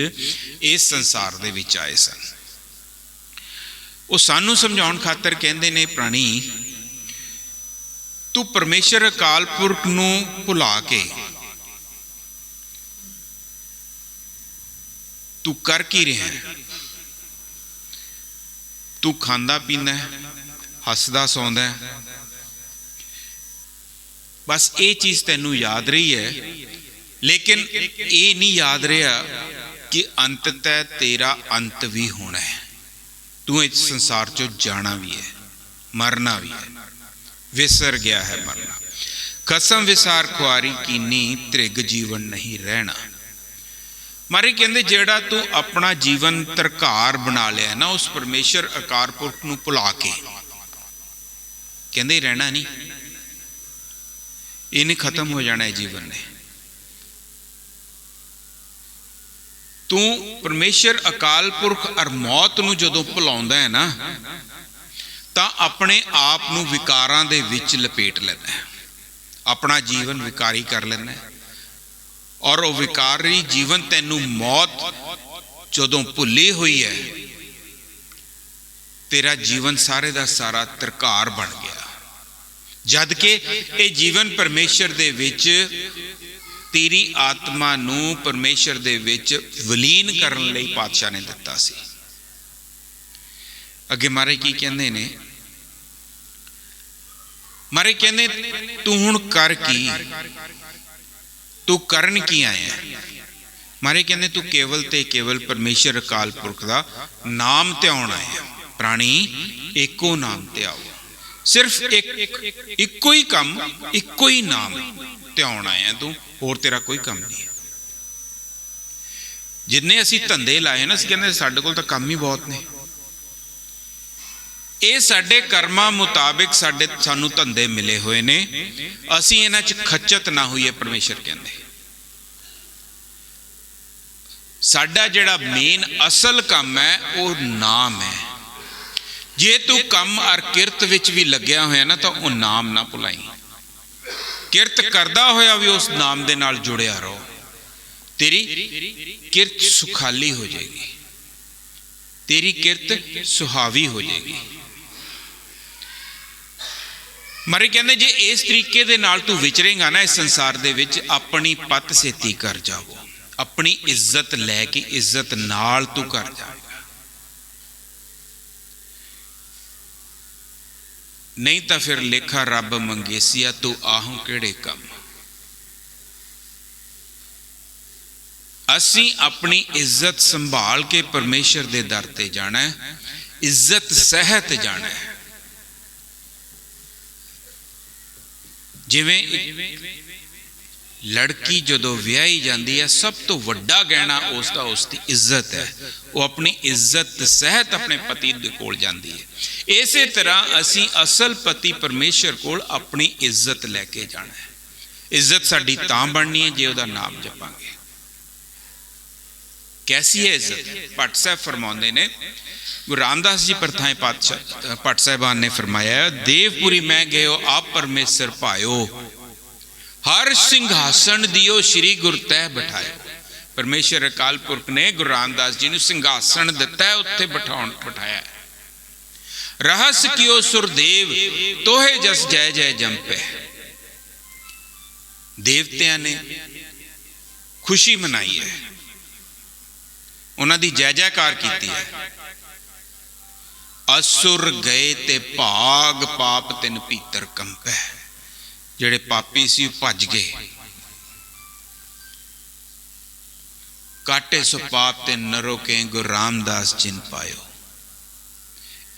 ਇਸ ਸੰਸਾਰ ਦੇ ਵਿੱਚ ਆਏ ਸਨ। ਉਹ ਸਾਨੂੰ ਸਮਝਾਉਣ ਖਾਤਰ ਕਹਿੰਦੇ ਨੇ, ਪ੍ਰਾਣੀ ਤੂੰ ਪਰਮੇਸ਼ਰ ਅਕਾਲ ਪੁਰਖ ਨੂੰ ਭੁਲਾ ਕੇ ਤੂੰ ਕਰ ਕੀ ਰਿਹਾ? ਤੂੰ ਖਾਂਦਾ ਪੀਂਦਾ, ਹੱਸਦਾ ਸੌਂਦਾ, ਬਸ ਇਹ ਚੀਜ਼ ਤੈਨੂੰ ਯਾਦ ਰਹੀ ਹੈ, ਲੇਕਿਨ ਇਹ ਨਹੀਂ ਯਾਦ ਰਿਹਾ ਕਿ ਅੰਤਤଃ ਤੇਰਾ ਅੰਤ ਵੀ ਹੋਣਾ ਹੈ। ਤੂੰ ਇਸ ਸੰਸਾਰ ਚੋਂ ਜਾਣਾ ਵੀ ਹੈ, ਮਰਨਾ ਵੀ ਹੈ। ਵਿਸਰ ਗਿਆ ਹੈ ਮਰਨਾ। ਕਸਮ ਵਿਸਾਰ ਖੁਆਰੀ ਕੀਨੀ, ਤ੍ਰਿਗ ਜੀਵਨ ਨਹੀਂ ਰਹਿਣਾ। ਮਾਰੇ ਕਹਿੰਦੇ ਜਿਹੜਾ ਤੂੰ ਆਪਣਾ ਜੀਵਨ ਤਰਕਾਰ ਬਣਾ ਲਿਆ ਨਾ ਉਸ ਪਰਮੇਸ਼ਰ ਅਕਾਰ ਪੁਰਖ ਨੂੰ ਭੁਲਾ ਕੇ, ਕਹਿੰਦੇ ਰਹਿਣਾ ਨਹੀਂ, ਇਹਨੇ ਖਤਮ ਹੋ ਜਾਣਾ ਹੈ ਜੀਵਨ ਨੇ। ਤੂੰ ਪਰਮੇਸ਼ਰ ਅਕਾਲ ਪੁਰਖ ਅਰ ਮੌਤ ਨੂੰ ਜਦੋਂ ਭੁਲਾਉਂਦਾ ਹੈ ਨਾ, ਤਾਂ ਆਪਣੇ ਆਪ ਨੂੰ ਵਿਕਾਰਾਂ ਦੇ ਵਿੱਚ ਲਪੇਟ ਲੈਂਦਾ ਹੈ, ਆਪਣਾ ਜੀਵਨ ਵਿਕਾਰੀ ਕਰ ਲੈਂਦਾ ਹੈ। ਔਰ ਉਹ ਵਿਕਾਰੀ ਜੀਵਨ ਤੈਨੂੰ ਮੌਤ ਜਦੋਂ ਭੁੱਲੀ ਹੋਈ ਹੈ, ਤੇਰਾ ਜੀਵਨ ਸਾਰੇ ਦਾ ਸਾਰਾ ਤਰਕਾਰ ਬਣ ਗਿਆ। ਜਦ ਕਿ ਇਹ ਜੀਵਨ ਪਰਮੇਸ਼ਰ ਦੇ ਵਿੱਚ ਤੇਰੀ ਆਤਮਾ ਨੂੰ ਪਰਮੇਸ਼ਰ ਦੇ ਵਿੱਚ ਵਿਲੀਨ ਕਰਨ ਲਈ ਪਾਤਸ਼ਾਹ ਨੇ ਦਿੱਤਾ ਸੀ। ਅੱਗੇ ਮਾਰੇ ਕੀ ਕਹਿੰਦੇ ਨੇ? ਮਾਰੇ ਕਹਿੰਦੇ ਤੂੰ ਹੁਣ ਕਰ ਕੀ, ਤੂੰ ਕਰਨ ਕੀ ਆਇਆ? ਮਾਰੇ ਕਹਿੰਦੇ ਤੂੰ ਕੇਵਲ ਤੇ ਕੇਵਲ ਪਰਮੇਸ਼ਰ ਅਕਾਲ ਪੁਰਖ ਦਾ ਨਾਮ ਧਿਆਉਣ ਆਇਆ। ਪ੍ਰਾਣੀ ਇੱਕੋ ਨਾਮ ਤੇ ਆਓ, ਸਿਰਫ ਇੱਕੋ ਹੀ ਕੰਮ, ਇੱਕੋ ਹੀ ਨਾਮ ਧਿਆਉਣ ਆਇਆ ਤੂੰ, ਹੋਰ ਤੇਰਾ ਕੋਈ ਕੰਮ ਨਹੀਂ ਹੈ। ਜਿੰਨੇ ਅਸੀਂ ਧੰਦੇ ਲਾਏ ਨਾ, ਅਸੀਂ ਕਹਿੰਦੇ ਸਾਡੇ ਕੋਲ ਤਾਂ ਕੰਮ ਹੀ ਬਹੁਤ ਨੇ। ਇਹ ਸਾਡੇ ਕਰਮਾਂ ਮੁਤਾਬਿਕ ਸਾਨੂੰ ਧੰਦੇ ਮਿਲੇ ਹੋਏ ਨੇ, ਅਸੀਂ ਇਹਨਾਂ 'ਚ ਖੱਚਤ ਨਾ ਹੋਈਏ। ਪਰਮੇਸ਼ਰ ਕਹਿੰਦੇ ਸਾਡਾ ਜਿਹੜਾ ਮੇਨ ਅਸਲ ਕੰਮ ਹੈ ਉਹ ਨਾਮ ਹੈ। ਜੇ ਤੂੰ ਕੰਮ ਅਰ ਕਿਰਤ ਵਿੱਚ ਵੀ ਲੱਗਿਆ ਹੋਇਆ ਨਾ, ਤਾਂ ਉਹ ਨਾਮ ਨਾ ਭੁਲਾਈ। ਕਿਰਤ ਕਰਦਾ ਹੋਇਆ ਵੀ ਉਸ ਨਾਮ ਦੇ ਨਾਲ ਜੁੜਿਆ ਰਹੋ, ਤੇਰੀ ਕਿਰਤ ਸੁਖਾਲੀ ਹੋ ਜਾਏਗੀ, ਤੇਰੀ ਕਿਰਤ ਸੁਹਾਵੀ ਹੋ ਜਾਏਗੀ। ਮਾਰੇ ਕਹਿੰਦੇ ਜੇ ਇਸ ਤਰੀਕੇ ਦੇ ਨਾਲ ਤੂੰ ਵਿਚਰੇਗਾ ਨਾ ਇਸ ਸੰਸਾਰ ਦੇ ਵਿੱਚ, ਆਪਣੀ ਪੱਤ ਸੇਤੀ ਕਰ ਜਾਵੋ, ਆਪਣੀ ਇੱਜ਼ਤ ਲੈ ਕੇ ਇੱਜ਼ਤ ਨਾਲ ਤੂੰ ਕਰ ਜਾਵੇਗਾ। ਨਹੀਂ ਤਾਂ ਫਿਰ ਲੇਖਾ ਰੱਬ ਮੰਗੇਸੀਆ, ਤੂੰ ਆਹੂੰ ਕਿਹੜੇ ਕੰਮ। ਅਸੀਂ ਆਪਣੀ ਇੱਜ਼ਤ ਸੰਭਾਲ ਕੇ ਪਰਮੇਸ਼ਰ ਦੇ ਦਰ ਤੇ ਜਾਣਾ ਹੈ, ਇੱਜ਼ਤ ਸਹਿਤ ਜਾਣਾ ਹੈ। ਜਿਵੇਂ ਲੜਕੀ ਜਦੋਂ ਵਿਆਹੀ ਜਾਂਦੀ ਹੈ, ਸਭ ਤੋਂ ਵੱਡਾ ਗਹਿਣਾ ਉਸ ਦਾ ਉਸ ਦੀ ਇੱਜ਼ਤ ਹੈ। ਉਹ ਆਪਣੀ ਇੱਜ਼ਤ ਸਹਿਤ ਆਪਣੇ ਪਤੀ ਦੇ ਕੋਲ ਜਾਂਦੀ ਹੈ। ਇਸੇ ਤਰ੍ਹਾਂ ਅਸੀਂ ਅਸਲ ਪਤੀ ਪਰਮੇਸ਼ਰ ਕੋਲ ਆਪਣੀ ਇੱਜ਼ਤ ਲੈ ਕੇ ਜਾਣਾ ਹੈ। ਇੱਜ਼ਤ ਸਾਡੀ ਤਾਂ ਬਣਨੀ ਹੈ ਜੇ ਉਹਦਾ ਨਾਮ ਜਪਾਂਗੇ। ਕੈਸੀ ਹੈ ਇੱਜ਼ਤ? ਭੱਟ ਸਾਹਿਬ ਫਰਮਾਉਂਦੇ ਨੇ, ਗੁਰੂ ਰਾਮਦਾਸ ਜੀ ਪ੍ਰਥਾਏ ਪਾਤਸ਼ਾਹ ਭੱਟ ਸਾਹਿਬਾਨ ਨੇ ਫਰਮਾਇਆ, ਦੇਵਪੁਰੀ ਮੈਂ ਗਇਓ ਆਪ ਪਰਮੇਸ਼ਰ ਭਾਇਓ, ਹਰ ਸਿੰਘਾਸਣ ਦਿਓ ਸ਼੍ਰੀ ਗੁਰ ਤਹਿ ਬਿਠਾਇਓ। ਪਰਮੇਸ਼ਰ ਅਕਾਲ ਪੁਰਖ ਨੇ ਗੁਰੂ ਰਾਮਦਾਸ ਜੀ ਨੂੰ ਸਿੰਘਾਸਣ ਦਿੱਤਾ, ਉੱਥੇ ਬਿਠਾਇਆ। ਰਹਸ ਕਿਓ ਸੁਰਦੇਵ ਤੋਹੇ ਜਸ ਜੈ ਜੈ ਜੰਪੈ। ਦੇਵਤਿਆਂ ਨੇ ਖੁਸ਼ੀ ਮਨਾਈ ਹੈ, ਉਹਨਾਂ ਦੀ ਜੈ ਜੈਕਾਰ ਕੀਤੀ ਹੈ। ਅਸੁਰ ਗਏ ਤੇ ਭਾਗ ਪਾਪ ਤਿਨ ਭੀਤਰ ਕੰਪੈ। ਜਿਹੜੇ ਪਾਪੀ ਸੀ ਉਹ ਭੱਜ ਗਏ, काटे सो पाप ते नरो के गुरु रामदास जिन पायो।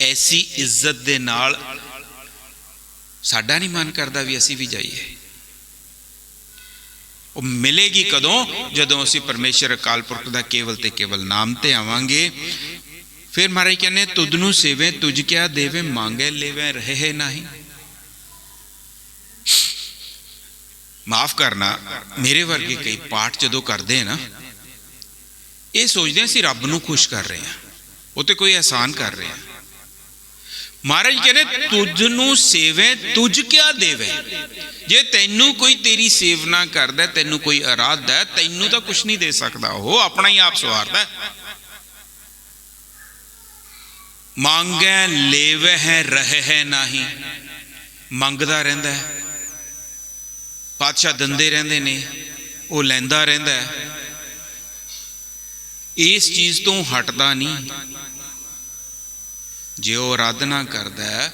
ऐसी इज्जत दे नाल साडा नहीं मन करता भी असी भी जाइए। वो मिलेगी कदों, जदों असी परमेश्वर अकाल पुरख दा केवल ते केवल नाम ते आवांगे। फिर महाराज कहने तुदनू सेवे तुझ क्या देवे, मांगे लेवे रहे नहीं। माफ करना, मेरे वर्गे कई पाठ जदों करते हैं ना, ये सोचते हैं रब नूं खुश कर रहे हैं, वो तो कोई एहसान कर रहे हैं। महाराज कहने तुझनू सेवे तुझ क्या देवे। जे तैनू कोई तेरी सेवना करदा, तैनू कोई आराधदा है, तैनू तो कुछ नहीं दे सकता, वो अपना ही आप सवारदा। मांगे लेवे है रहे है नहीं, मंगदा रहिंदा है। पातशाह दंदे रहंदे ने, वो लैंदा रहिंदा है, इस चीज तो हटदा नहीं। जे वो आराधना करदा है,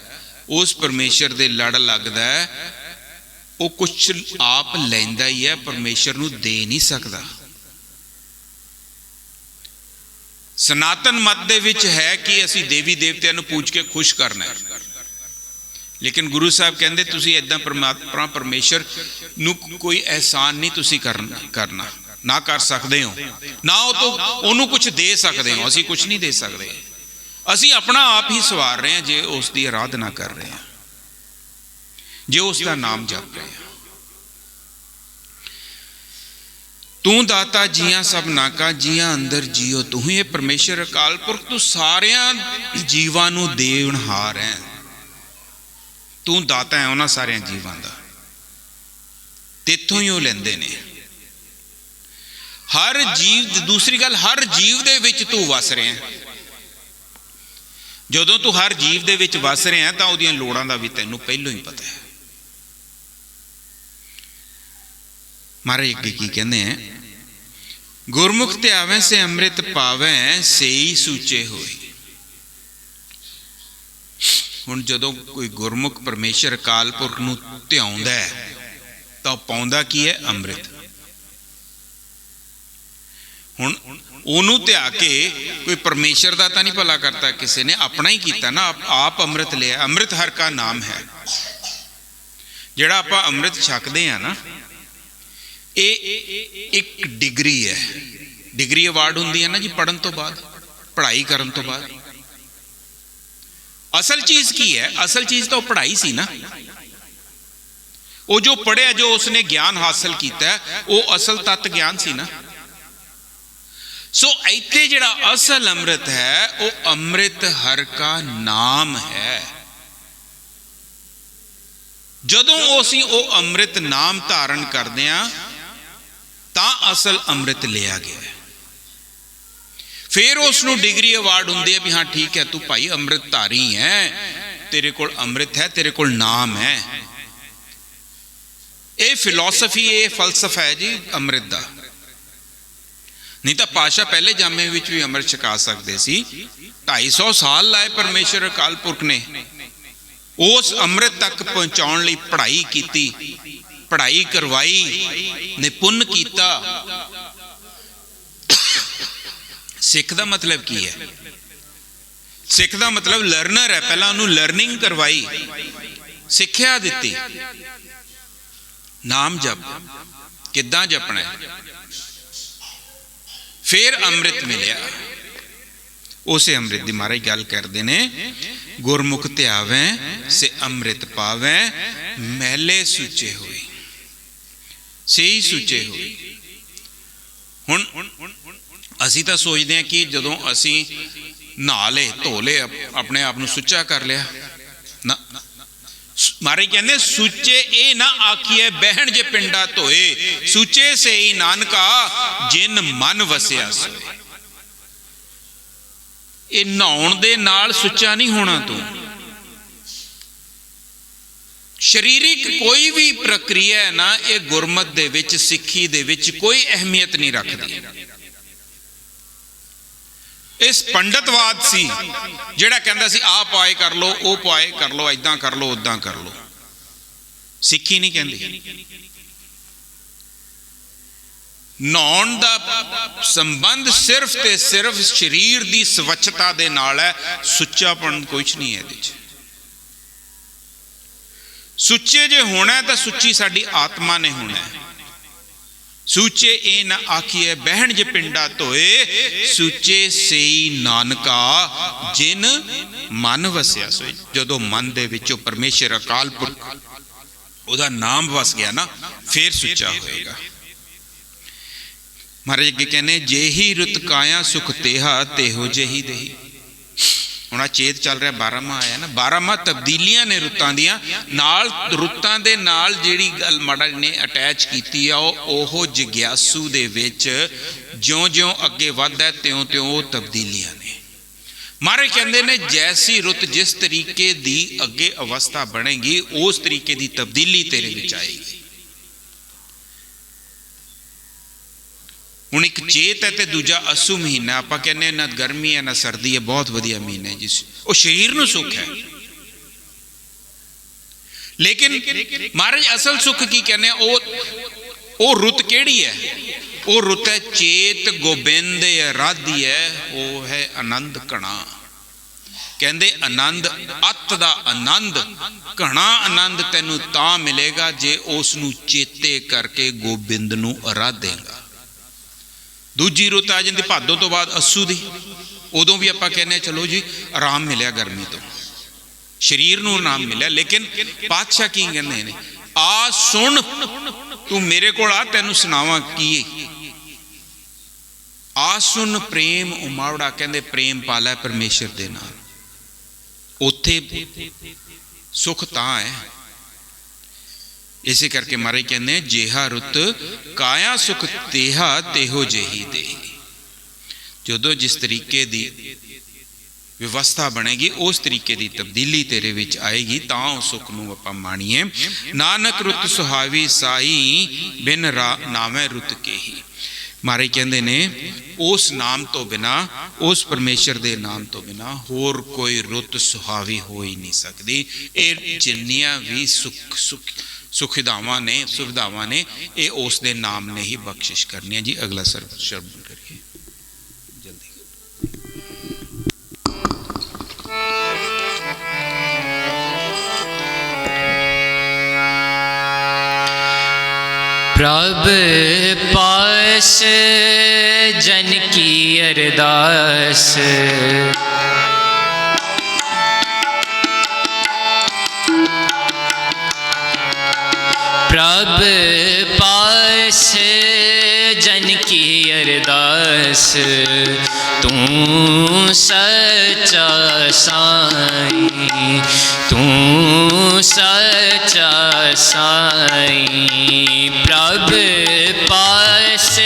उस परमेश्वर दे लड़ लगदा है, वो कुछ आप लैंदा ही है, परमेश्वर नूं दे नहीं सकदा। सनातन मत दे विच है कि असी देवी देवतियां नूं पूज के खुश करना है, लेकिन गुरु साहब कहंदे तुसी इदां परमात्मा परमेश्वर नूं कोई एहसान नहीं तुसी करना, ना कर सकदे हो, ना वो तो उन्होंने कुछ दे सकते हो। असी कुछ नहीं दे सकते, असी अपना आप ही सवार रहे हैं जे उसकी आराधना कर रहे हैं, जे उसका नाम जप रहे हैं। तू दाता जिया सब नाका, जिया अंदर जियो तू। ये परमेश्वर अकाल पुरख तू सारिया जीवां नूं देवनहार है, तू दाता है उन्हां सारिया जीवां दा, तेथों ही वो लैंदे ने। हर जीव, दूसरी गल हर जीव दे विच तू वस रहे हैं। जदों तू हर जीव दे विच वस रहे हैं तो उहदियां लोड़ां दा भी तैनूं पहलों ही पता है। महाराज अगे की कहंदे हैं, गुरमुख ध्यावें से अमृत पावें सेई सूचे होए। हुण जदों कोई गुरमुख परमेश्वर अकाल पुरख नूं ध्याउंदा है तां पाउंदा की है? अमृत। हुण ओनू ध्या के कोई परमेश्वर दा तां नहीं भला करता, किसी ने अपना ही कीता ना, आप अमृत लिया। अमृत हर का नाम है। जिहड़ा आपां अमृत छकदे हैं ना, ये एक डिग्री है। डिग्री अवार्ड हुंदी है ना जी पढ़न तो बाद, पढ़ाई करन तो बाद। असल चीज की है? असल चीज तो पढ़ाई सी ना। वो जो पढ़िया, जो उसने ज्ञान हासिल किया है, वो असल तत्त ज्ञान सी ना। सो इत्थे जिहड़ा असल अमृत है, वो अमृत हर का नाम है। जदों असीं वो अमृत नाम धारण करते हैं तां असल अमृत लिया गया है। फिर उसनूं डिग्री अवार्ड हुंदी है भी हाँ ठीक है, तू भाई अमृत धारी है, तेरे कोल अमृत है, तेरे कोल नाम है। ये फिलोसफी, ये फलसफा है जी अमृत दा। नहीं तो पाशा पहले जामे विच भी अमृत छका सकते सी। 250 साल लाए परमेश्वर अकाल पुरख ने उस अमृत तक पहुंचाने लई पढ़ाई की, पढ़ाई करवाई, निपुण किया। सिख दा मतलब की है? सिख दा मतलब लर्नर है। पहला उन्होंने लर्निंग करवाई, सिक्ख्या दी, नाम जप किदां जपना है, फिर अमृत मिलिया। उसे अमृत की महाराज गल करते ने, गुरमुख ध्यावें से अमृत पावें मैले सुचे हुए, सही सुचे हुए। हुण असी तो सोचते हैं कि जदों असी नहा ले धो ले अपने आप को सुच्चा कर लिया ना। महाराज कहते सुचे ए ना आखिए बहन जे पिंडा धोए, सुचे से ही नानका जिन मन वसिया सोए। ये नहाउण दे नाल सुच्चा नहीं होना तू। शरीरिक कोई भी प्रक्रिया है ना, ये गुरमत दे विच, सिक्खी दे विच कोई अहमियत नहीं रखती। इस पंडितवाद सी जिहड़ा कहंदा सी आ पाए कर लो, ओ पाए कर लो, इदां कर लो, उदां कर लो। सिक्खी नहीं कहंदी। ਨਹਾਉਣ ਦਾ ਸੰਬੰਧ ਸਿਰਫ ਤੇ ਸਿਰਫ ਸਰੀਰ ਦੀ ਸਵੱਛਤਾ ਦੇ ਨਾਲ ਹੈ। ਸੁੱਚਾਪਣ ਕੁਛ ਨਹੀਂ ਹੈ ਇਹਦੇ 'ਚ। ਸੁੱਚੇ ਜੇ ਹੋਣਾ ਤਾਂ ਸੁੱਚੀ ਸਾਡੀ ਆਤਮਾ ਨੇ ਹੋਣਾ। ਸੂਚੇ ਇਹ ਨਾ ਆਖੀਏ ਬਹਿਣ ਜੇ ਪਿੰਡਾ ਧੋਏ, ਸੂਚੇ ਸਈ ਨਾਨਕਾ ਜਿਨ ਮਨ ਵਸਿਆ ਸੋਈ। ਜਦੋਂ ਮਨ ਦੇ ਵਿੱਚੋਂ ਪਰਮੇਸ਼ਰ ਅਕਾਲ ਪੁਰਖ ਉਹਦਾ ਨਾਮ ਵਸ ਗਿਆ ਨਾ, ਫੇਰ ਸੁੱਚਾ ਹੋਏਗਾ। ਮਹਾਰਾਜ ਅੱਗੇ ਕਹਿੰਦੇ ਜੇਹੀ ਰੁਤ ਕਾਇਆ ਸੁਖ ਤੇਹਾ ਤੇਹੋ ਜਿਹੀ ਦੇਹੀ। ਹੁਣ ਆ ਚੇਤ ਚੱਲ ਰਿਹਾ, 12ਵਾਂ ਆਇਆ ਨਾ। 12ਵਾਂ ਤਬਦੀਲੀਆਂ ਨੇ ਰੁੱਤਾਂ ਦੀਆਂ ਨਾਲ। ਰੁੱਤਾਂ ਦੇ ਨਾਲ ਜਿਹੜੀ ਗੱਲ ਮਾੜਾ ਨੇ ਅਟੈਚ ਕੀਤੀ ਆ ਉਹ ਜਗਿਆਸੂ ਦੇ ਵਿੱਚ ਜਿਉਂ-ਜਿਉਂ ਅੱਗੇ ਵੱਧਦਾ ਤਿਉਂ-ਤਿਉਂ ਉਹ ਤਬਦੀਲੀਆਂ ਨੇ। ਮਹਾਰਾਜ ਕਹਿੰਦੇ ਨੇ ਜੈਸੀ ਰੁੱਤ ਜਿਸ ਤਰੀਕੇ ਦੀ ਅੱਗੇ ਅਵਸਥਾ ਬਣੇਗੀ ਉਸ ਤਰੀਕੇ ਦੀ ਤਬਦੀਲੀ ਤੇਰੇ ਵਿੱਚ ਆਏਗੀ। ਹੁਣ ਇੱਕ ਚੇਤ ਹੈ ਤੇ ਦੂਜਾ ਅਸੂ ਮਹੀਨਾ। ਆਪਾਂ ਕਹਿੰਦੇ ਨਾ ਗਰਮੀ ਹੈ ਨਾ ਸਰਦੀ ਹੈ, ਬਹੁਤ ਵਧੀਆ ਮਹੀਨਾ ਹੈ ਜੀ। ਉਹ ਸਰੀਰ ਨੂੰ ਸੁੱਖ ਹੈ। ਲੇਕਿਨ ਮਹਾਰਾਜ ਅਸਲ ਸੁੱਖ ਕੀ ਕਹਿੰਦੇ ਉਹ ਰੁੱਤ ਕਿਹੜੀ ਹੈ? ਉਹ ਰੁੱਤ ਹੈ ਚੇਤ ਗੋਬਿੰਦ ਅਰਾਧੀ ਹੈ। ਉਹ ਹੈ ਆਨੰਦ ਘਣਾ। ਕਹਿੰਦੇ ਆਨੰਦ ਅੱਤ ਦਾ ਆਨੰਦ, ਘਣਾ ਆਨੰਦ ਤੈਨੂੰ ਤਾਂ ਮਿਲੇਗਾ ਜੇ ਉਸ ਨੂੰ ਚੇਤੇ ਕਰਕੇ ਗੋਬਿੰਦ ਨੂੰ ਅਰਾਧੇਗਾ। ਦੂਜੀ ਰੁੱਤ ਆ ਜਾਂਦੀ ਭਾਦੋ ਤੋਂ ਬਾਅਦ ਅੱਸੂ ਦੀ। ਉਦੋਂ ਵੀ ਆਪਾਂ ਕਹਿੰਦੇ ਚਲੋ ਜੀ ਆਰਾਮ ਮਿਲਿਆ ਗਰਮੀ ਤੋਂ, ਸਰੀਰ ਨੂੰ ਆਰਾਮ ਮਿਲਿਆ। ਲੇਕਿਨ ਪਾਤਸ਼ਾਹ ਕੀ ਕਹਿੰਦੇ ਨੇ, ਆ ਸੁਣ ਤੂੰ ਮੇਰੇ ਕੋਲ ਆ, ਤੈਨੂੰ ਸੁਣਾਵਾਂ ਕੀ। ਆ ਸੁਣ ਪ੍ਰੇਮ ਉਮਾਵੜਾ। ਕਹਿੰਦੇ ਪ੍ਰੇਮ ਪਾਲਾ ਪਰਮੇਸ਼ਰ ਦੇ ਨਾਲ। ਉੱਥੇ ਸੁੱਖ ਤਾਂ ਹੈ। ਇਸੇ ਕਰਕੇ ਮਹਾਰਾਜ ਕਹਿੰਦੇ ਜੇਹਾ ਰੁੱਤ ਕਾਇਆ ਸੁਖ ਤੇਹਾ ਤੇਹੋ ਜਿਹੀ ਦੇਹੀ। ਜਦੋਂ ਜਿਸ ਤਰੀਕੇ ਦੀ ਵਿਵਸਥਾ ਬਣੇਗੀ ਉਸ ਤਰੀਕੇ ਦੀ ਤਬਦੀਲੀ ਤੇਰੇ ਵਿੱਚ ਆਏਗੀ ਤਾਂ ਉਸ ਸੁੱਖ ਨੂੰ ਆਪਾਂ ਮਾਣੀਏ। ਨਾਨਕ ਰੁੱਤ ਸੁਹਾਵੀ ਸਾਈ ਬਿਨ ਨਾਵੇਂ ਰੁੱਤ ਕੇਹੀ। ਮਹਾਰਾਜ ਕਹਿੰਦੇ ਨੇ ਉਸ ਨਾਮ ਤੋਂ ਬਿਨਾ, ਉਸ ਪਰਮੇਸ਼ਰ ਦੇ ਨਾਮ ਤੋਂ ਬਿਨਾ ਹੋਰ ਕੋਈ ਰੁੱਤ ਸੁਹਾਵੀ ਹੋ ਹੀ ਨਹੀਂ ਸਕਦੀ। ਇਹ ਜਿੰਨੀਆਂ ਵੀ ਸੁਖਿਦਾਵਾਂ ਨੇ, ਸੁਵਿਧਾਵਾਂ ਨੇ, ਇਹ ਉਸ ਦੇ ਨਾਮ ਨੇ ਹੀ ਬਖਸ਼ਿਸ਼ ਕਰਨੀਆਂ ਜੀ। ਅਗਲਾ ਸ਼ਬਦ ਕਰੀਏ ਜਲਦੀ। ਪ੍ਰਭ ਪਾਸ ਜਨ ਕੀ ਅਰਦਾਸ, ਪ੍ਰਭ ਪਾਸ ਜਨ ਕੀ ਅਰਦਾਸ, ਤੂੰ ਸੱਚਾ ਸਾਈਂ, ਤੂੰ ਸੱਚਾ ਸਾਈਂ। ਪ੍ਰਭ ਪਾਸ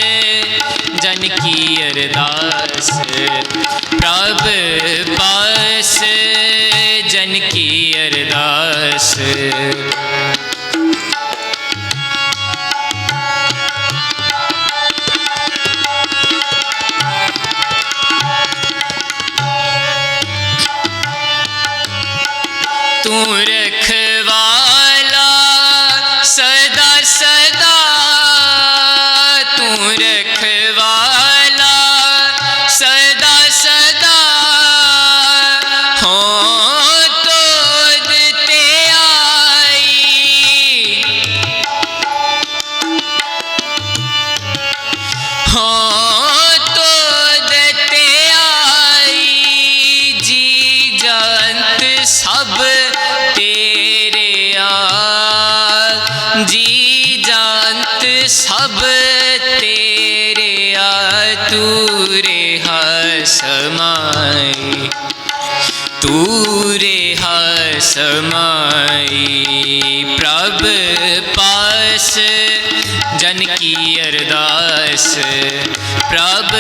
ਜਨ ਕੀ ਅਰਦਾਸ, ਪ੍ਰਭ ਪਾਸ ਜਨ ਕੀ ਅਰਦਾਸ। ਤੂੰ ਰਖਵਾਲਾ ਸਦਾ ਸਦਾ, ਤੂੰ ਰਖਵਾਲਾ ਸਦਾ ਸਦਾ। ਹੋ ਤੋਦ ਤੇ ਆਈ, ਹੋ ਤੋਦ ਤੇ ਆਈ। ਜੀ ਜੰਤ ਸਭ ਤੇਰੇ ਆ, ਜੀ ਜੰਤ ਸਭ ਤੇਰੇ ਆ। ਤੂੰ ਰਿਹਾ ਸਮਾਈ, ਤੂੰ ਰਿਹਾ ਸਮਾਈ। ਪ੍ਰਭ ਪਾਸ ਜਨ ਕੀ ਅਰਦਾਸ, ਪ੍ਰਭ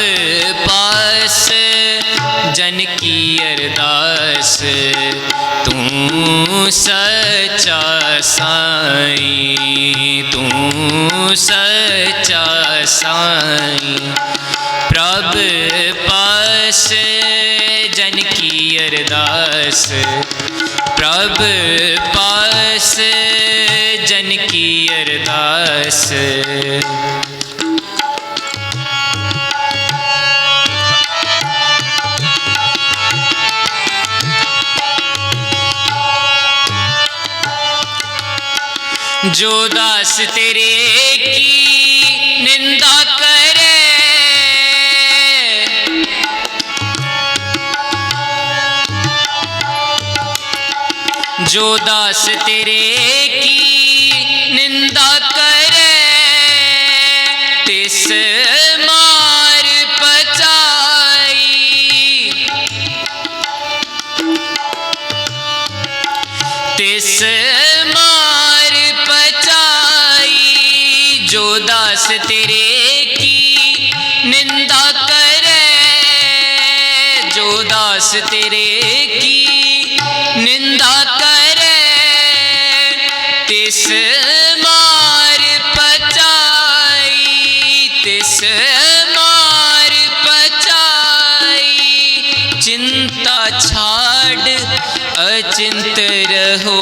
ਪਾਸ ਜਨ ਕੀ ਅਰਦਾਸ। ਤੂੰ ਸੱਚਾ ਸਾਈਂ, ਤੂੰ ਸੱਚਾ ਸਾਈਂ। ਪ੍ਰਭ ਪਾਸ ਜਨ ਕੀ ਅਰਦਾਸ, ਪ੍ਰਭ ਪਾਸ ਜਨ ਕੀ ਅਰਦਾਸ। जो दास तेरे की निंदा करे, जो दास तेरे की निंदा करे, तिस मार पचाई, तिस मार पचाई। जो दास तेरे की निंदा करे, जो दास तेरे की निंदा करे, तिस मार पचाई, तिस मार पचाई। चिंता छाड़ अचिंत रहो,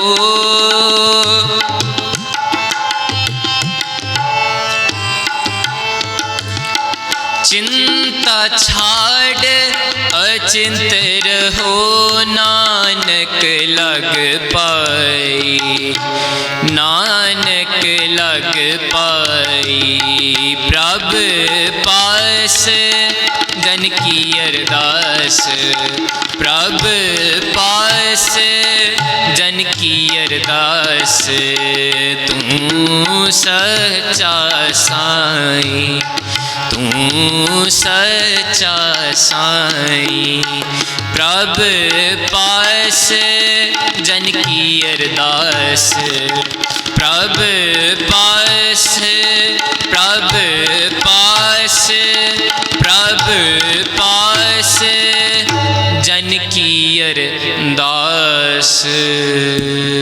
चिंता छाड़ अचिंत रहो, नानक लग पाई, नानक लग पाई। प्रभ पास जन की अरदास, प्रभ पास जन की अरदास। तू सच्चा साईं, तू सच्चा साईं। प्रभ पास जन की अरदास, प्रभ पास, प्रभ पास, प्रभ पास जन की अरदास।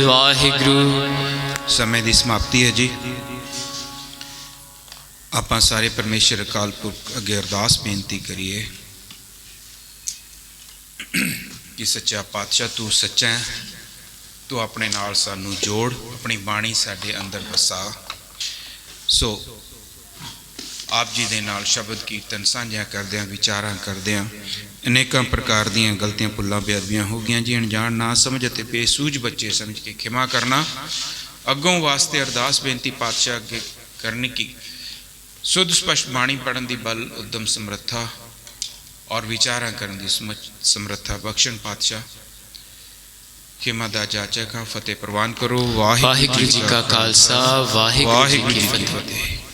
वाहिगुरु। समय की समाप्ति है जी। ਆਪਾਂ ਸਾਰੇ ਪਰਮੇਸ਼ਰ ਅਕਾਲ ਪੁਰਖ ਅੱਗੇ ਅਰਦਾਸ ਬੇਨਤੀ ਕਰੀਏ ਕਿ ਸੱਚਾ ਪਾਤਸ਼ਾਹ ਤੂੰ ਸੱਚਾ ਹੈ, ਤੂੰ ਆਪਣੇ ਨਾਲ ਸਾਨੂੰ ਜੋੜ, ਆਪਣੀ ਬਾਣੀ ਸਾਡੇ ਅੰਦਰ ਵਸਾ। ਸੋ ਆਪ ਜੀ ਦੇ ਨਾਲ ਸ਼ਬਦ ਕੀਰਤਨ ਸਾਂਝਾ ਕਰਦਿਆਂ, ਵਿਚਾਰਾਂ ਕਰਦਿਆਂ ਅਨੇਕਾਂ ਪ੍ਰਕਾਰ ਦੀਆਂ ਗਲਤੀਆਂ ਭੁੱਲਾਂ ਬੇਅਦਬੀਆਂ ਹੋ ਗਈਆਂ ਜੀ। ਅਣਜਾਣ ਨਾ ਸਮਝ ਅਤੇ ਬੇਸੂਝ ਬੱਚੇ ਸਮਝ ਕੇ ਖਿਮਾ ਕਰਨਾ। ਅੱਗੋਂ ਵਾਸਤੇ ਅਰਦਾਸ ਬੇਨਤੀ ਪਾਤਸ਼ਾਹ ਅੱਗੇ ਕਰਨੀ ਕਿ शुद्ध स्पष्ट बाणी पढ़न की बल, उद्यम, समर्था और विचारा करन की समर्था बख्शन पातशाह। खेमा दा जाचक फतेह प्रवान करो। वाहिगुरु जी का खालसा, वाहिगुरु जी की फतेह।